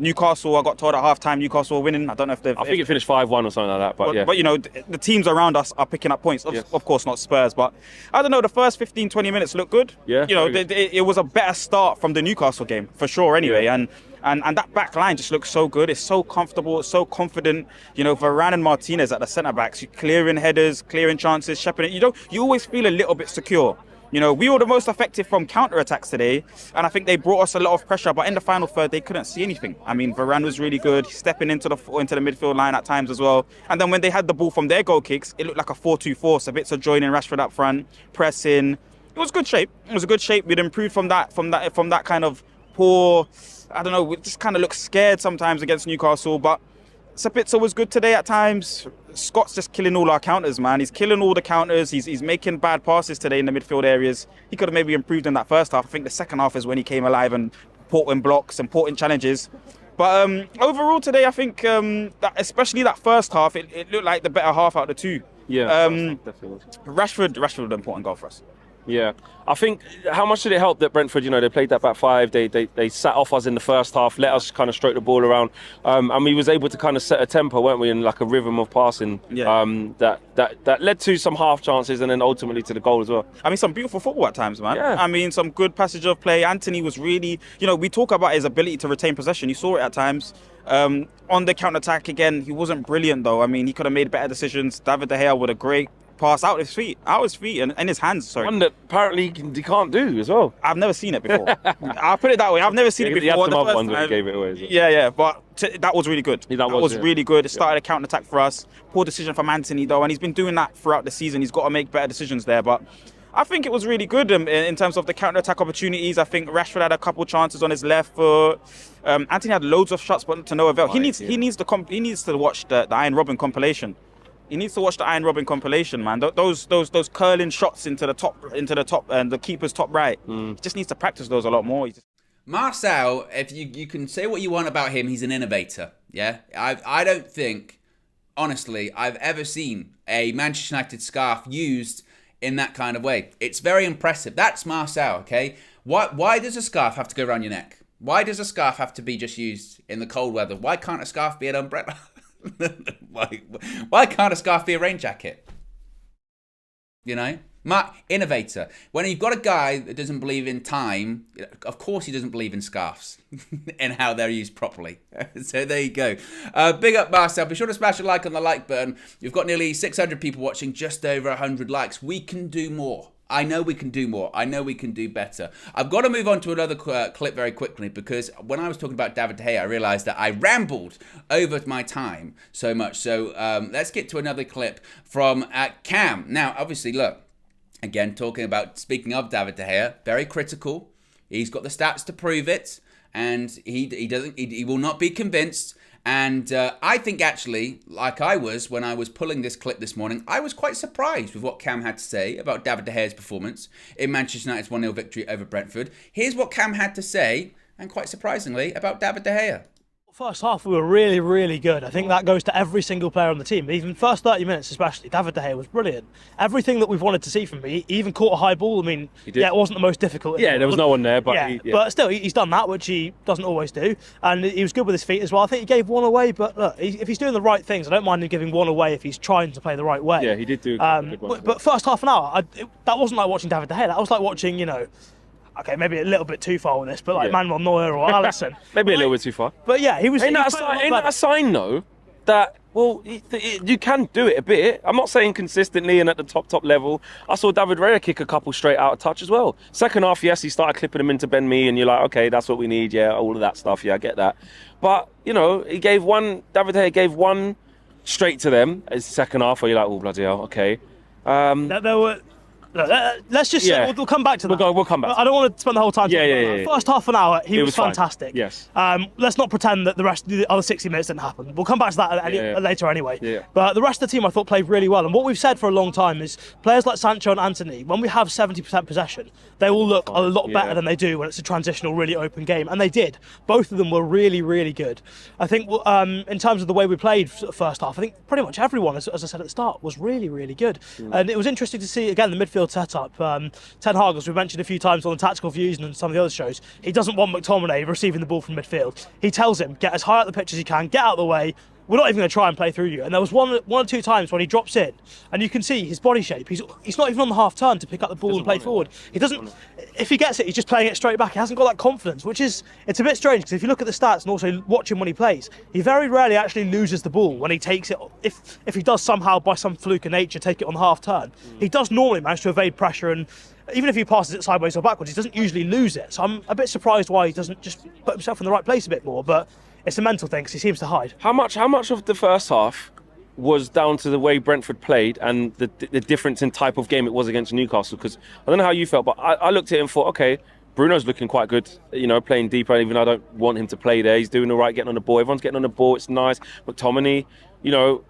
Speaker 4: Newcastle, I got told at half-time Newcastle were winning. I don't know if they've...
Speaker 2: I think it finished 5-1 or something like that, but yeah.
Speaker 4: But, the teams around us are picking up points. Of course, not Spurs, but I don't know, the first 15, 20 minutes looked good.
Speaker 2: Yeah.
Speaker 4: It was a better start from the Newcastle game, for sure, anyway. Yeah. And that back line just looks so good. It's so comfortable. It's so confident. Varane and Martinez at the centre-backs, clearing headers, clearing chances, shepherding. You always feel a little bit secure. We were the most effective from counter-attacks today, and I think they brought us a lot of pressure, but in the final third, they couldn't see anything. I mean, Varane was really good, stepping into the midfield line at times as well. And then when they had the ball from their goal kicks, it looked like a 4-2-4, Sabitzer joining Rashford up front, pressing. It was good shape. It was a good shape. We'd improved from that kind of poor, I don't know, we just kind of looked scared sometimes against Newcastle, but Sabitzer was good today at times. Scott's just killing all our counters, man. He's killing all the counters. He's making bad passes today in the midfield areas. He could have maybe improved in that first half. I think the second half is when he came alive and put in blocks and put in challenges. But overall today, I think that especially that first half, it looked like the better half out of the two.
Speaker 2: Yeah, definitely.
Speaker 4: Rashford, an important goal for us.
Speaker 2: Yeah, I think how much did it help that Brentford, they played that back five. They sat off us in the first half, let us kind of stroke the ball around, and we was able to kind of set a tempo, weren't we, in like a rhythm of passing. That led to some half chances and then ultimately to the goal as well.
Speaker 4: I mean, some beautiful football at times, man.
Speaker 2: Yeah.
Speaker 4: I mean, some good passage of play. Anthony was really, we talk about his ability to retain possession. You saw it at times. On the counter-attack, again, he wasn't brilliant, though. I mean, he could have made better decisions. David De Gea with a great pass out his feet, and his hands, sorry.
Speaker 2: One that apparently he can't do as well.
Speaker 4: I've never seen it before. I'll put it that way. I've never seen it before.
Speaker 2: He had some
Speaker 4: the
Speaker 2: other
Speaker 4: first
Speaker 2: ones that
Speaker 4: time.
Speaker 2: gave it away. So.
Speaker 4: Yeah, but that was really good.
Speaker 2: Yeah,
Speaker 4: that was really good. It started a counter-attack for us. Poor decision from Anthony, though, and he's been doing that throughout the season. He's got to make better decisions there, but I think it was really good in terms of the counter-attack opportunities. I think Rashford had a couple chances on his left foot. Anthony had loads of shots, but to no avail. He needs to watch the Iron Robin compilation. He needs to watch the Iron Robin compilation, man. Those curling shots into the top and the keeper's top right. He just needs to practice those a lot more.
Speaker 1: Marcel, if you can say what you want about him, he's an innovator. Yeah, I don't think, honestly, I've ever seen a Manchester United scarf used in that kind of way. It's very impressive. That's Marcel, okay? Why does a scarf have to go around your neck? Why does a scarf have to be just used in the cold weather? Why can't a scarf be an umbrella? Why can't a scarf be a rain jacket? Innovator. When you've got a guy that doesn't believe in time, of course he doesn't believe in scarves and how they're used properly. So there you go. Big up Marcel. Be sure to smash a like on the like button. We've got nearly 600 people watching, just over 100 likes. We can do more. I know we can do more. I know we can do better. I've got to move on to another clip very quickly because when I was talking about David De Gea, I realised that I rambled over my time so much. So let's get to another clip from Cam. Now, obviously, look, again, speaking of David De Gea, very critical. He's got the stats to prove it, and he will not be convinced. And I think actually, like I was when I was pulling this clip this morning, I was quite surprised with what Cam had to say about David De Gea's performance in Manchester United's 1-0 victory over Brentford. Here's what Cam had to say, and quite surprisingly, about David De Gea.
Speaker 5: First half, we were really, really good. I think that goes to every single player on the team. Even first 30 minutes especially, David De Gea was brilliant. Everything that we've wanted to see from him. He even caught a high ball. I mean, it wasn't the most difficult.
Speaker 2: Yeah, there was no one there. But
Speaker 5: but still, he's done that, which he doesn't always do. And he was good with his feet as well. I think he gave one away, but look, if he's doing the right things, I don't mind him giving one away if he's trying to play the right way.
Speaker 2: Yeah, he did do a good one.
Speaker 5: But first half an hour, that wasn't like watching David De Gea. That was like watching, okay, maybe a little bit too far with this, but like Manuel Neuer or Alisson.
Speaker 2: Maybe a little bit too far.
Speaker 5: But yeah, he was...
Speaker 2: Ain't that a sign, though, that, you can do it a bit. I'm not saying consistently and at the top level. I saw David Raya kick a couple straight out of touch as well. Second half, yes, he started clipping them into Ben Mee, and you're like, okay, that's what we need, all of that stuff, I get that. But, David Raya gave one straight to them as second half, where you're like, oh, bloody hell, okay.
Speaker 5: There were... Let's just say, we'll come back to that.
Speaker 2: We'll come back.
Speaker 5: I don't want to spend the whole time talking about that. First half an hour, he was fantastic.
Speaker 2: Fine. Yes.
Speaker 5: Let's not pretend that the other 60 minutes didn't happen. We'll come back to that later anyway.
Speaker 2: Yeah.
Speaker 5: But the rest of the team, I thought, played really well. And what we've said for a long time is players like Sancho and Anthony, when we have 70% possession, they will look a lot better than they do when it's a transitional, really open game. And they did. Both of them were really, really good. I think in terms of the way we played first half, I think pretty much everyone, as I said at the start, was really, really good. And it was interesting to see, again, the midfield setup. Ten Hag, as we mentioned a few times on the tactical views and some of the other shows, he doesn't want McTominay receiving the ball from midfield. He tells him, get as high up the pitch as you can, get out of the way. We're not even going to try and play through you. And there was one or two times when he drops in, and you can see his body shape. He's not even on the half turn to pick up the ball and play forward. He doesn't. If he gets it, he's just playing it straight back. He hasn't got that confidence, it's a bit strange because if you look at the stats and also watch him when he plays, he very rarely actually loses the ball when he takes it. If he does somehow by some fluke of nature take it on the half turn, he does normally manage to evade pressure, and even if he passes it sideways or backwards, he doesn't usually lose it. So I'm a bit surprised why he doesn't just put himself in the right place a bit more. But it's a mental thing because he seems to hide.
Speaker 2: How much of the first half was down to the way Brentford played and the difference in type of game it was against Newcastle? Because I don't know how you felt, but I looked at it and thought, okay, Bruno's looking quite good, playing deeper, even though I don't want him to play there. He's doing all right, getting on the ball. Everyone's getting on the ball. It's nice. McTominay,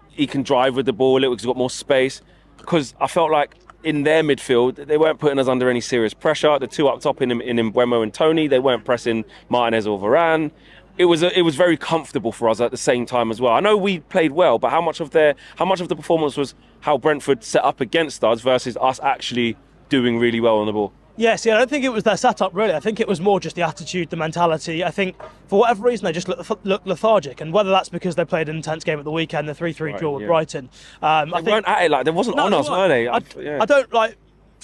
Speaker 2: he can drive with the ball a little because he's got more space. Because I felt like in their midfield, they weren't putting us under any serious pressure. The two up top in Mbeumo and Tony, they weren't pressing Martinez or Varane. It was very comfortable for us at the same time as well. I know we played well, but how much of the performance was how Brentford set up against us versus us actually doing really well on the ball.
Speaker 5: Yes, yeah, I don't think it was their setup really. I think it was more just the attitude, the mentality. I think for whatever reason they just look lethargic, and whether that's because they played an intense game at the weekend, the 3-3 draw with Brighton.
Speaker 2: They weren't at it like they wasn't on us, were they?
Speaker 5: I don't like.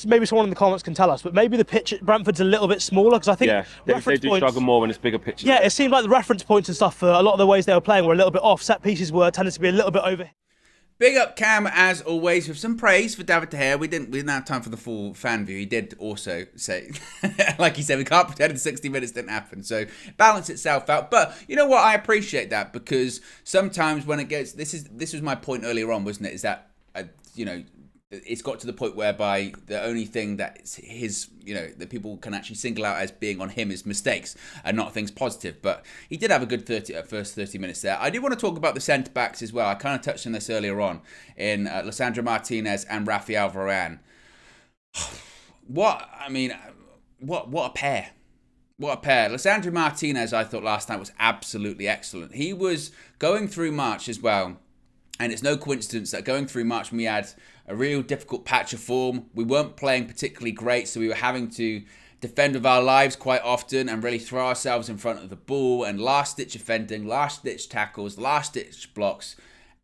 Speaker 5: Maybe someone in the comments can tell us, but maybe the pitch at Brentford's a little bit smaller because I think
Speaker 2: they do struggle more when it's bigger pitches.
Speaker 5: Yeah, it seemed like the reference points and stuff for a lot of the ways they were playing were a little bit off. Set pieces tended to be a little bit over.
Speaker 1: Big up Cam, as always, with some praise for David De Gea. We didn't have time for the full fan view. He did also say, like he said, we can't pretend the 60 minutes didn't happen. So balance itself out. But you know what? I appreciate that, because sometimes when it gets, this was my point earlier on, wasn't it? Is that, it's got to the point whereby the only thing that that people can actually single out as being on him is mistakes and not things positive. But he did have a good first 30 minutes there. I do want to talk about the centre-backs as well. I kind of touched on this earlier on in Lisandro Martinez and Rafael Varane. What a pair. What a pair. Lisandro Martinez, I thought last night was absolutely excellent. He was going through March as well. And it's no coincidence that going through March when we had a real difficult patch of form, we weren't playing particularly great, so we were having to defend with our lives quite often and really throw ourselves in front of the ball and last-ditch defending, last-ditch tackles, last-ditch blocks.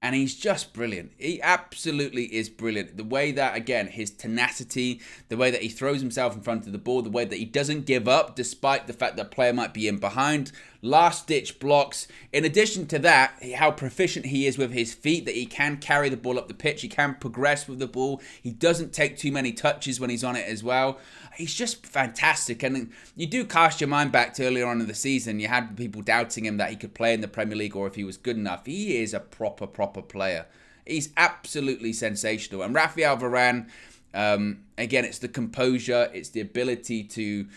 Speaker 1: And he's just brilliant. He absolutely is brilliant. The way that, again, his tenacity, the way that he throws himself in front of the ball, the way that he doesn't give up despite the fact that a player might be in behind, last-ditch blocks. In addition to that, how proficient he is with his feet, that he can carry the ball up the pitch, he can progress with the ball, he doesn't take too many touches when he's on it as well. He's just fantastic. And you do cast your mind back to earlier on in the season. You had people doubting him that he could play in the Premier League or if he was good enough. He is a proper player. He's absolutely sensational. And Rafael Varane, again, it's the composure, it's the ability to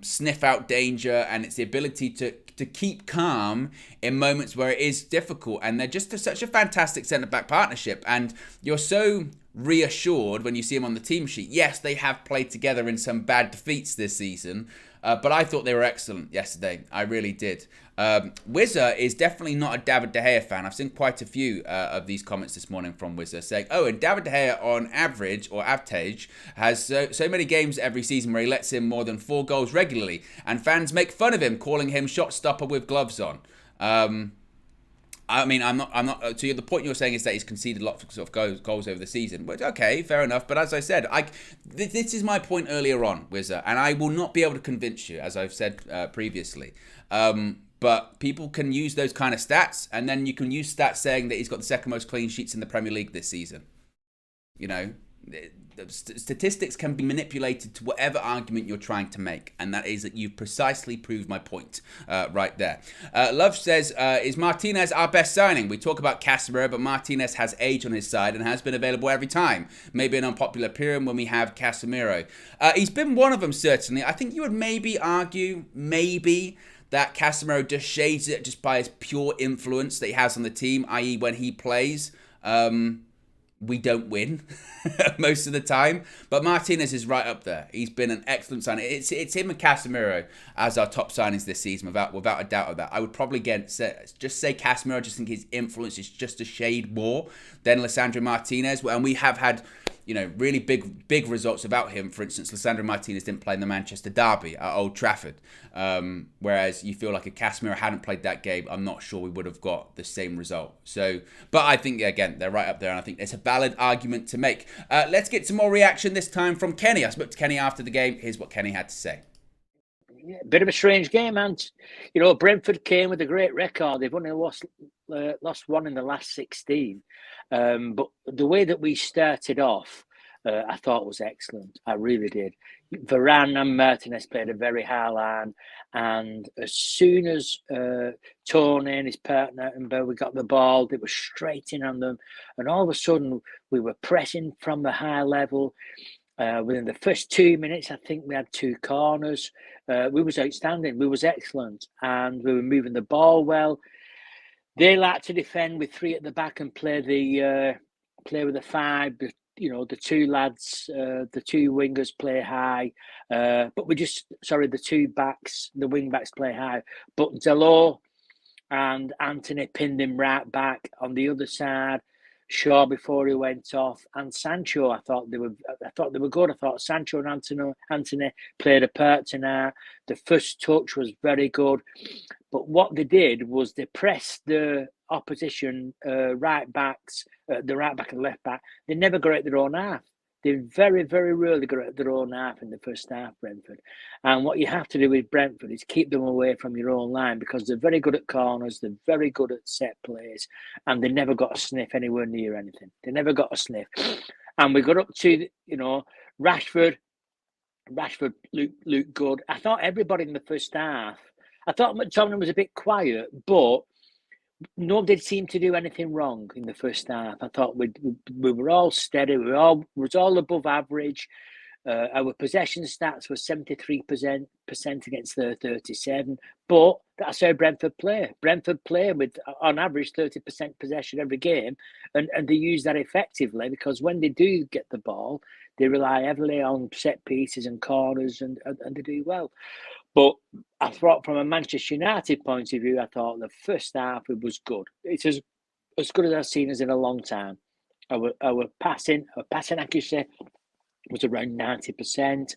Speaker 1: sniff out danger, and it's the ability to keep calm in moments where it is difficult. And they're just such a fantastic centre-back partnership. And you're so reassured when you see them on the team sheet. Yes, they have played together in some bad defeats this season, but I thought they were excellent yesterday. I really did. Wizzer is definitely not a David De Gea fan. I've seen quite a few of these comments this morning from Wizzer saying, and David De Gea on average, or average, has so many games every season where he lets in more than 4 goals regularly, and fans make fun of him, calling him shot stopper with gloves on. I mean, I'm not. To the point you're saying is that he's conceded lots of sort of goals over the season. But okay, fair enough. But as I said, this is my point earlier on, Wizzer, and I will not be able to convince you, as I've said previously. But people can use those kind of stats, and then you can use stats saying that he's got the second most clean sheets in the Premier League this season. You know, statistics can be manipulated to whatever argument you're trying to make, and that is that you've precisely proved my point right there. Love says, is Martinez our best signing? We talk about Casemiro, but Martinez has age on his side and has been available every time. Maybe an unpopular opinion when we have Casemiro. He's been one of them, certainly. I think you would maybe argue, that Casemiro just shades it just by his pure influence that he has on the team, i.e. when he plays, we don't win most of the time. Say Martinez is right up there. He's been an excellent signing. It's him and Casemiro as our top signings this season, without a doubt of that. I would probably say Casemiro. I just think his influence is just a shade more than Lisandro Martinez. And we have had, really big results about him. For instance, Lisandro Martinez didn't play in the Manchester derby at Old Trafford. Whereas you feel like if Casemiro hadn't played that game, I'm not sure we would have got the same result. But I think, again, they're right up there, and I think it's a valid argument to make. Let's get some more reaction this time from Kenny. I spoke to Kenny after the game. Here's what Kenny had to say.
Speaker 6: Yeah, bit of a strange game, and Brentford came with a great record. They've only lost one in the last 16. But the way that we started off, I thought was excellent. I really did. Varane and Martinez played a very high line, and as soon as Tony and his partner and Bell, we got the ball, they were straight in on them, and all of a sudden we were pressing from the high level. Within the first 2 minutes, I think we had 2 corners. We was outstanding. We was excellent, and we were moving the ball well. They like to defend with 3 at the back and play with the 5. The 2 lads, the 2 wingers play high. But the 2 backs, the wing backs play high. But Dalot and Anthony pinned him right back on the other side. Shaw before he went off, and Sancho. I thought they were good. I thought Sancho and Anthony played a part tonight. The first touch was very good, but what they did was they pressed the opposition right backs, the right back and left back. They never got at their own half. They very, very rarely got at their own half in the first half, Brentford. And what you have to do with Brentford is keep them away from your own line, because they're very good at corners, they're very good at set plays, and they never got a sniff anywhere near anything. They never got a sniff. And we got up to, Rashford looked good. I thought everybody in the first half, I thought McTominay was a bit quiet, but nobody seemed to do anything wrong in the first half. I thought we were all steady. We was all above average. Our possession stats were 73% against their 37%. But that's how Brentford play. Brentford play with, on average, 30% possession every game. And they use that effectively, because when they do get the ball, they rely heavily on set pieces and corners, and they do well. But I thought from a Manchester United point of view, I thought the first half it was good. It's as good as I've seen as in a long time. Our passing accuracy was around 90%.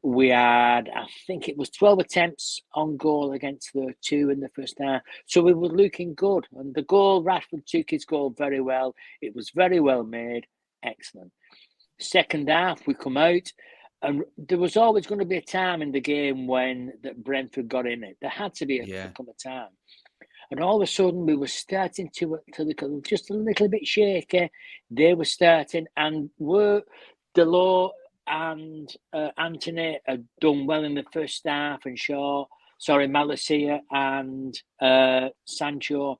Speaker 6: We had, I think it was 12 attempts on goal against the 2 in the first half. So we were looking good. And the goal, Rashford took his goal very well. It was very well made. Excellent. Second half, we come out. And there was always going to be a time in the game when that Brentford got in it. There had to be a time. And all of a sudden, we were starting to look just a little bit shaky. They were starting, and Delors and Anthony had done well in the first half, and Malacia and Sancho,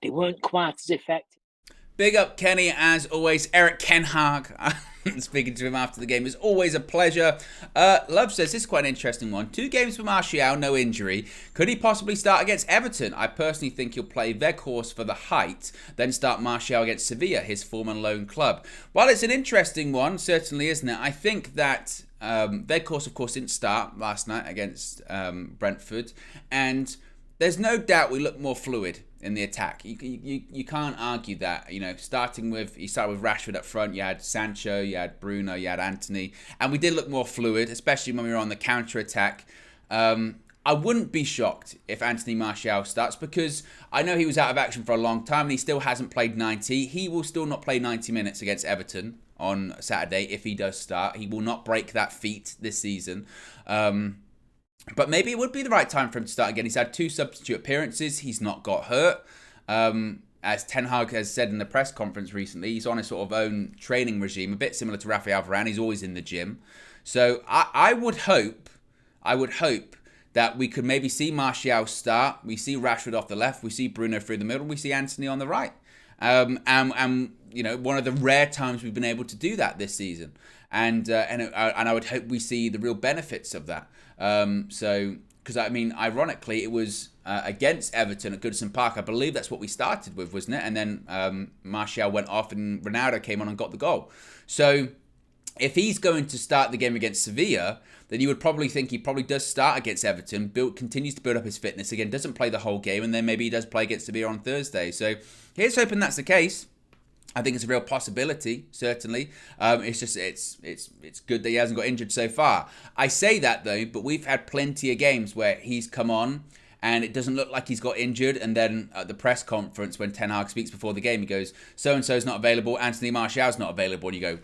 Speaker 6: they weren't quite as effective.
Speaker 1: Big up Kenny, as always. Eric Ten Hag, speaking to him after the game, is always a pleasure. Love says, this is quite an interesting one. 2 games for Martial, no injury. Could he possibly start against Everton? I personally think he'll play Weghorst for the height, then start Martial against Sevilla, his former loan club. Well, it's an interesting one, certainly, isn't it? I think that Weghorst, of course, didn't start last night against Brentford, and there's no doubt we look more fluid in the attack. You can't argue that. You started with Rashford up front. You had Sancho, you had Bruno, you had Anthony, and we did look more fluid, especially when we were on the counter attack. I wouldn't be shocked if Anthony Martial starts, because I know he was out of action for a long time and he still hasn't played 90. He will still not play 90 minutes against Everton on Saturday if he does start. He will not break that feat this season. But maybe it would be the right time for him to start again. He's had 2 substitute appearances. He's not got hurt. As Ten Hag has said in the press conference recently, he's on a sort of own training regime, a bit similar to Rafael Varane. He's always in the gym. So I would hope that we could maybe see Martial start. We see Rashford off the left. We see Bruno through the middle. We see Anthony on the right. And one of the rare times we've been able to do that this season. And I would hope we see the real benefits of that. Because ironically, it was against Everton at Goodison Park. I believe that's what we started with, wasn't it? And then Martial went off and Ronaldo came on and got the goal. So if he's going to start the game against Sevilla, then you would probably think he probably does start against Everton, continues to build up his fitness again, doesn't play the whole game, and then maybe he does play against Sevilla on Thursday. So here's hoping that's the case. I think it's a real possibility, certainly. It's just it's good that he hasn't got injured so far. I say that though, but we've had plenty of games where he's come on and it doesn't look like he's got injured, and then at the press conference when Ten Hag speaks before the game, he goes, so and so's not available, Anthony Martial's not available, and you go,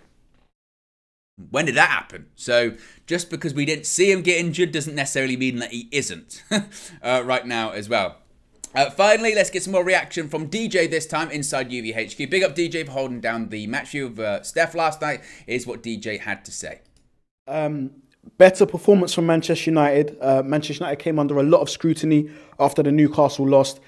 Speaker 1: when did that happen? So just because we didn't see him get injured doesn't necessarily mean that he isn't right now as well. Finally, let's get some more reaction from DJ this time inside UVHQ. Big up DJ for holding down the match view of Steph last night. Is what DJ had to say.
Speaker 7: Better performance from Manchester United. Manchester United came under a lot of scrutiny after the Newcastle loss,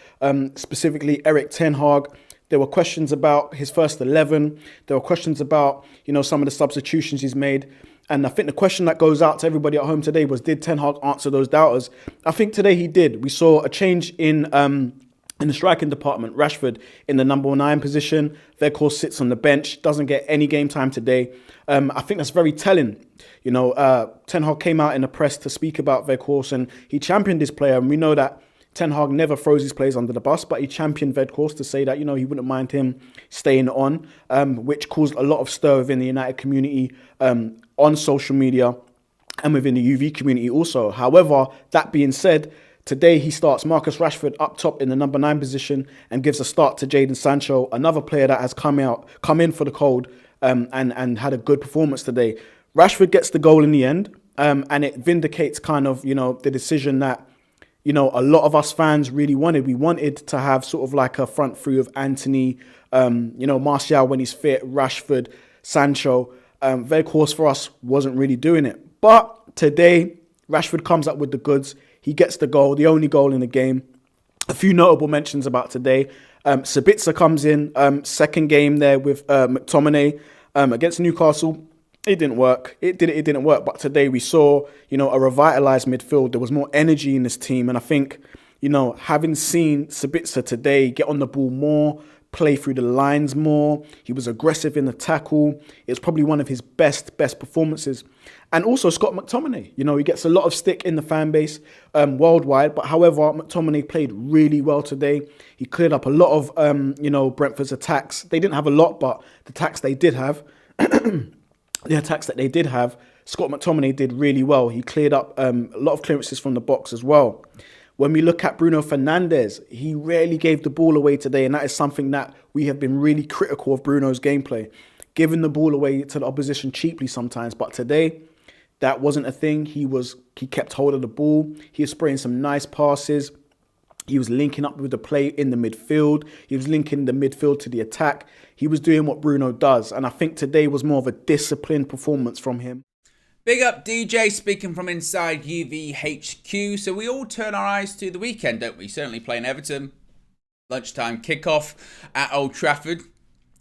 Speaker 7: specifically Eric Ten Hag. There were questions about his first 11. There were questions about, some of the substitutions he's made. And I think the question that goes out to everybody at home today was, did Ten Hag answer those doubters? I think today he did. We saw a change in the striking department. Rashford in the number 9 position. Weghorst sits on the bench, doesn't get any game time today. I think that's very telling. Ten Hag came out in the press to speak about Weghorst, and he championed this player. And we know that Ten Hag never throws his players under the bus, but he championed Weghorst to say that, he wouldn't mind him staying on, which caused a lot of stir within the United community, on social media and within the UV community also. However, that being said, today he starts Marcus Rashford up top in the number 9 position and gives a start to Jadon Sancho, another player that has come in for the cold, and had a good performance today. Rashford gets the goal in the end, and it vindicates kind of, the decision that, a lot of us fans really wanted. We wanted to have sort of like a front three of Anthony, Marcel when he's fit, Rashford, Sancho. Weghorst for us wasn't really doing it. But today, Rashford comes up with the goods. He gets the goal, the only goal in the game. A few notable mentions about today. Sabitzer comes in, second game there with McTominay against Newcastle. It didn't work. It didn't work. But today we saw, a revitalised midfield. There was more energy in this team. And I think, having seen Sabitzer today get on the ball more, play through the lines more, he was aggressive in the tackle. It's probably one of his best performances. And also Scott McTominay. He gets a lot of stick in the fan base worldwide. But however, McTominay played really well today. He cleared up a lot of, Brentford's attacks. They didn't have a lot, but the attacks they did have... Scott McTominay did really well. He cleared up a lot of clearances from the box as well. When we look at Bruno Fernandes, he rarely gave the ball away today, and that is something that we have been really critical of Bruno's gameplay, giving the ball away to the opposition cheaply sometimes. But today, that wasn't a thing. He kept hold of the ball. He was spraying some nice passes. He was linking up with the play in the midfield. He was linking the midfield to the attack. He was doing what Bruno does. And I think today was more of a disciplined performance from him.
Speaker 1: Big up DJ speaking from inside UVHQ. So we all turn our eyes to the weekend, don't we? Certainly playing Everton. Lunchtime kickoff at Old Trafford.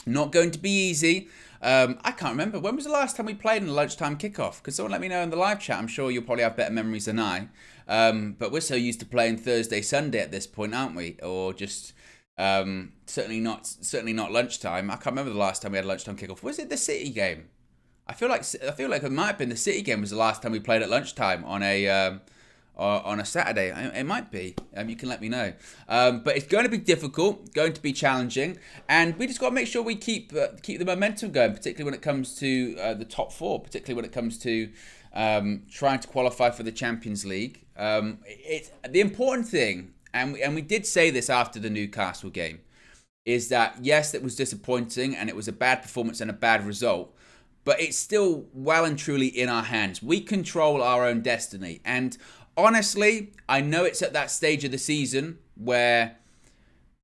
Speaker 1: Not going to be easy. I can't remember. When was the last time we played in a lunchtime kickoff? Could someone let me know in the live chat? I'm sure you'll probably have better memories than I. But we're so used to playing Thursday, Sunday at this point, aren't we? Or just certainly not lunchtime. I can't remember the last time we had a lunchtime kickoff. Was it the City game? I feel like it might have been the City game was the last time we played at lunchtime on a Saturday. It might be. You can let me know. But it's going to be difficult, going to be challenging, and we just got to make sure we keep the momentum going, particularly when it comes to the top four, particularly when it comes to trying to qualify for the Champions League. It's the important thing, and we did say this after the Newcastle game, is that yes, it was disappointing and it was a bad performance and a bad result, but it's still well and truly in our hands. We control our own destiny, and honestly, I know it's at that stage of the season where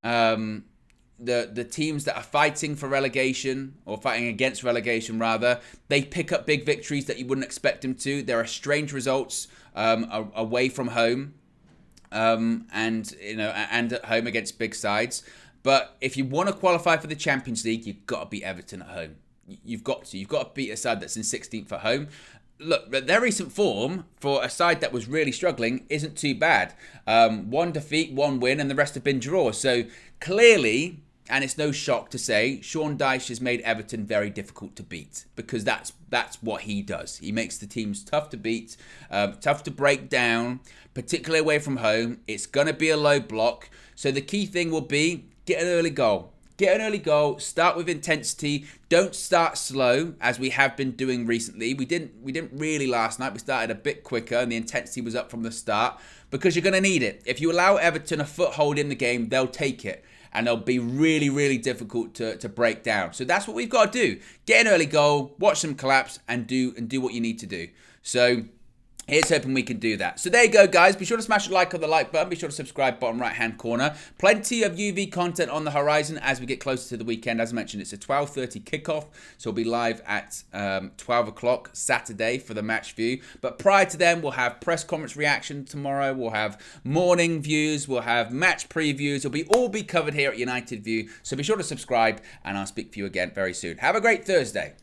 Speaker 1: the teams that are fighting for relegation, or fighting against relegation rather, they pick up big victories that you wouldn't expect them to. There are strange results away from home, and at home against big sides. But if you want to qualify for the Champions League, you've got to beat Everton at home. You've got to beat a side that's in 16th at home. Look, their recent form for a side that was really struggling isn't too bad. One defeat, one win, and the rest have been draws. So clearly, and it's no shock to say, Sean Dyche has made Everton very difficult to beat, because that's what he does. He makes the teams tough to beat, tough to break down, particularly away from home. It's going to be a low block. So the key thing will be get an early goal. Get an early goal, start with intensity, don't start slow, as we have been doing recently. We didn't really last night. We started a bit quicker and the intensity was up from the start, because you're going to need it. If you allow Everton a foothold in the game, they'll take it, and they'll be really, really difficult to break down. So that's what we've got to do. Get an early goal, watch them collapse, and do what you need to do. So here's hoping we can do that. So there you go, guys. Be sure to smash a like on the like button. Be sure to subscribe, bottom right-hand corner. Plenty of UV content on the horizon as we get closer to the weekend. As I mentioned, it's a 12:30 kickoff, so we'll be live at 12 o'clock Saturday for the match view. But prior to then, we'll have press conference reaction tomorrow. We'll have morning views. We'll have match previews. It'll all be covered here at United View. So be sure to subscribe, and I'll speak to you again very soon. Have a great Thursday.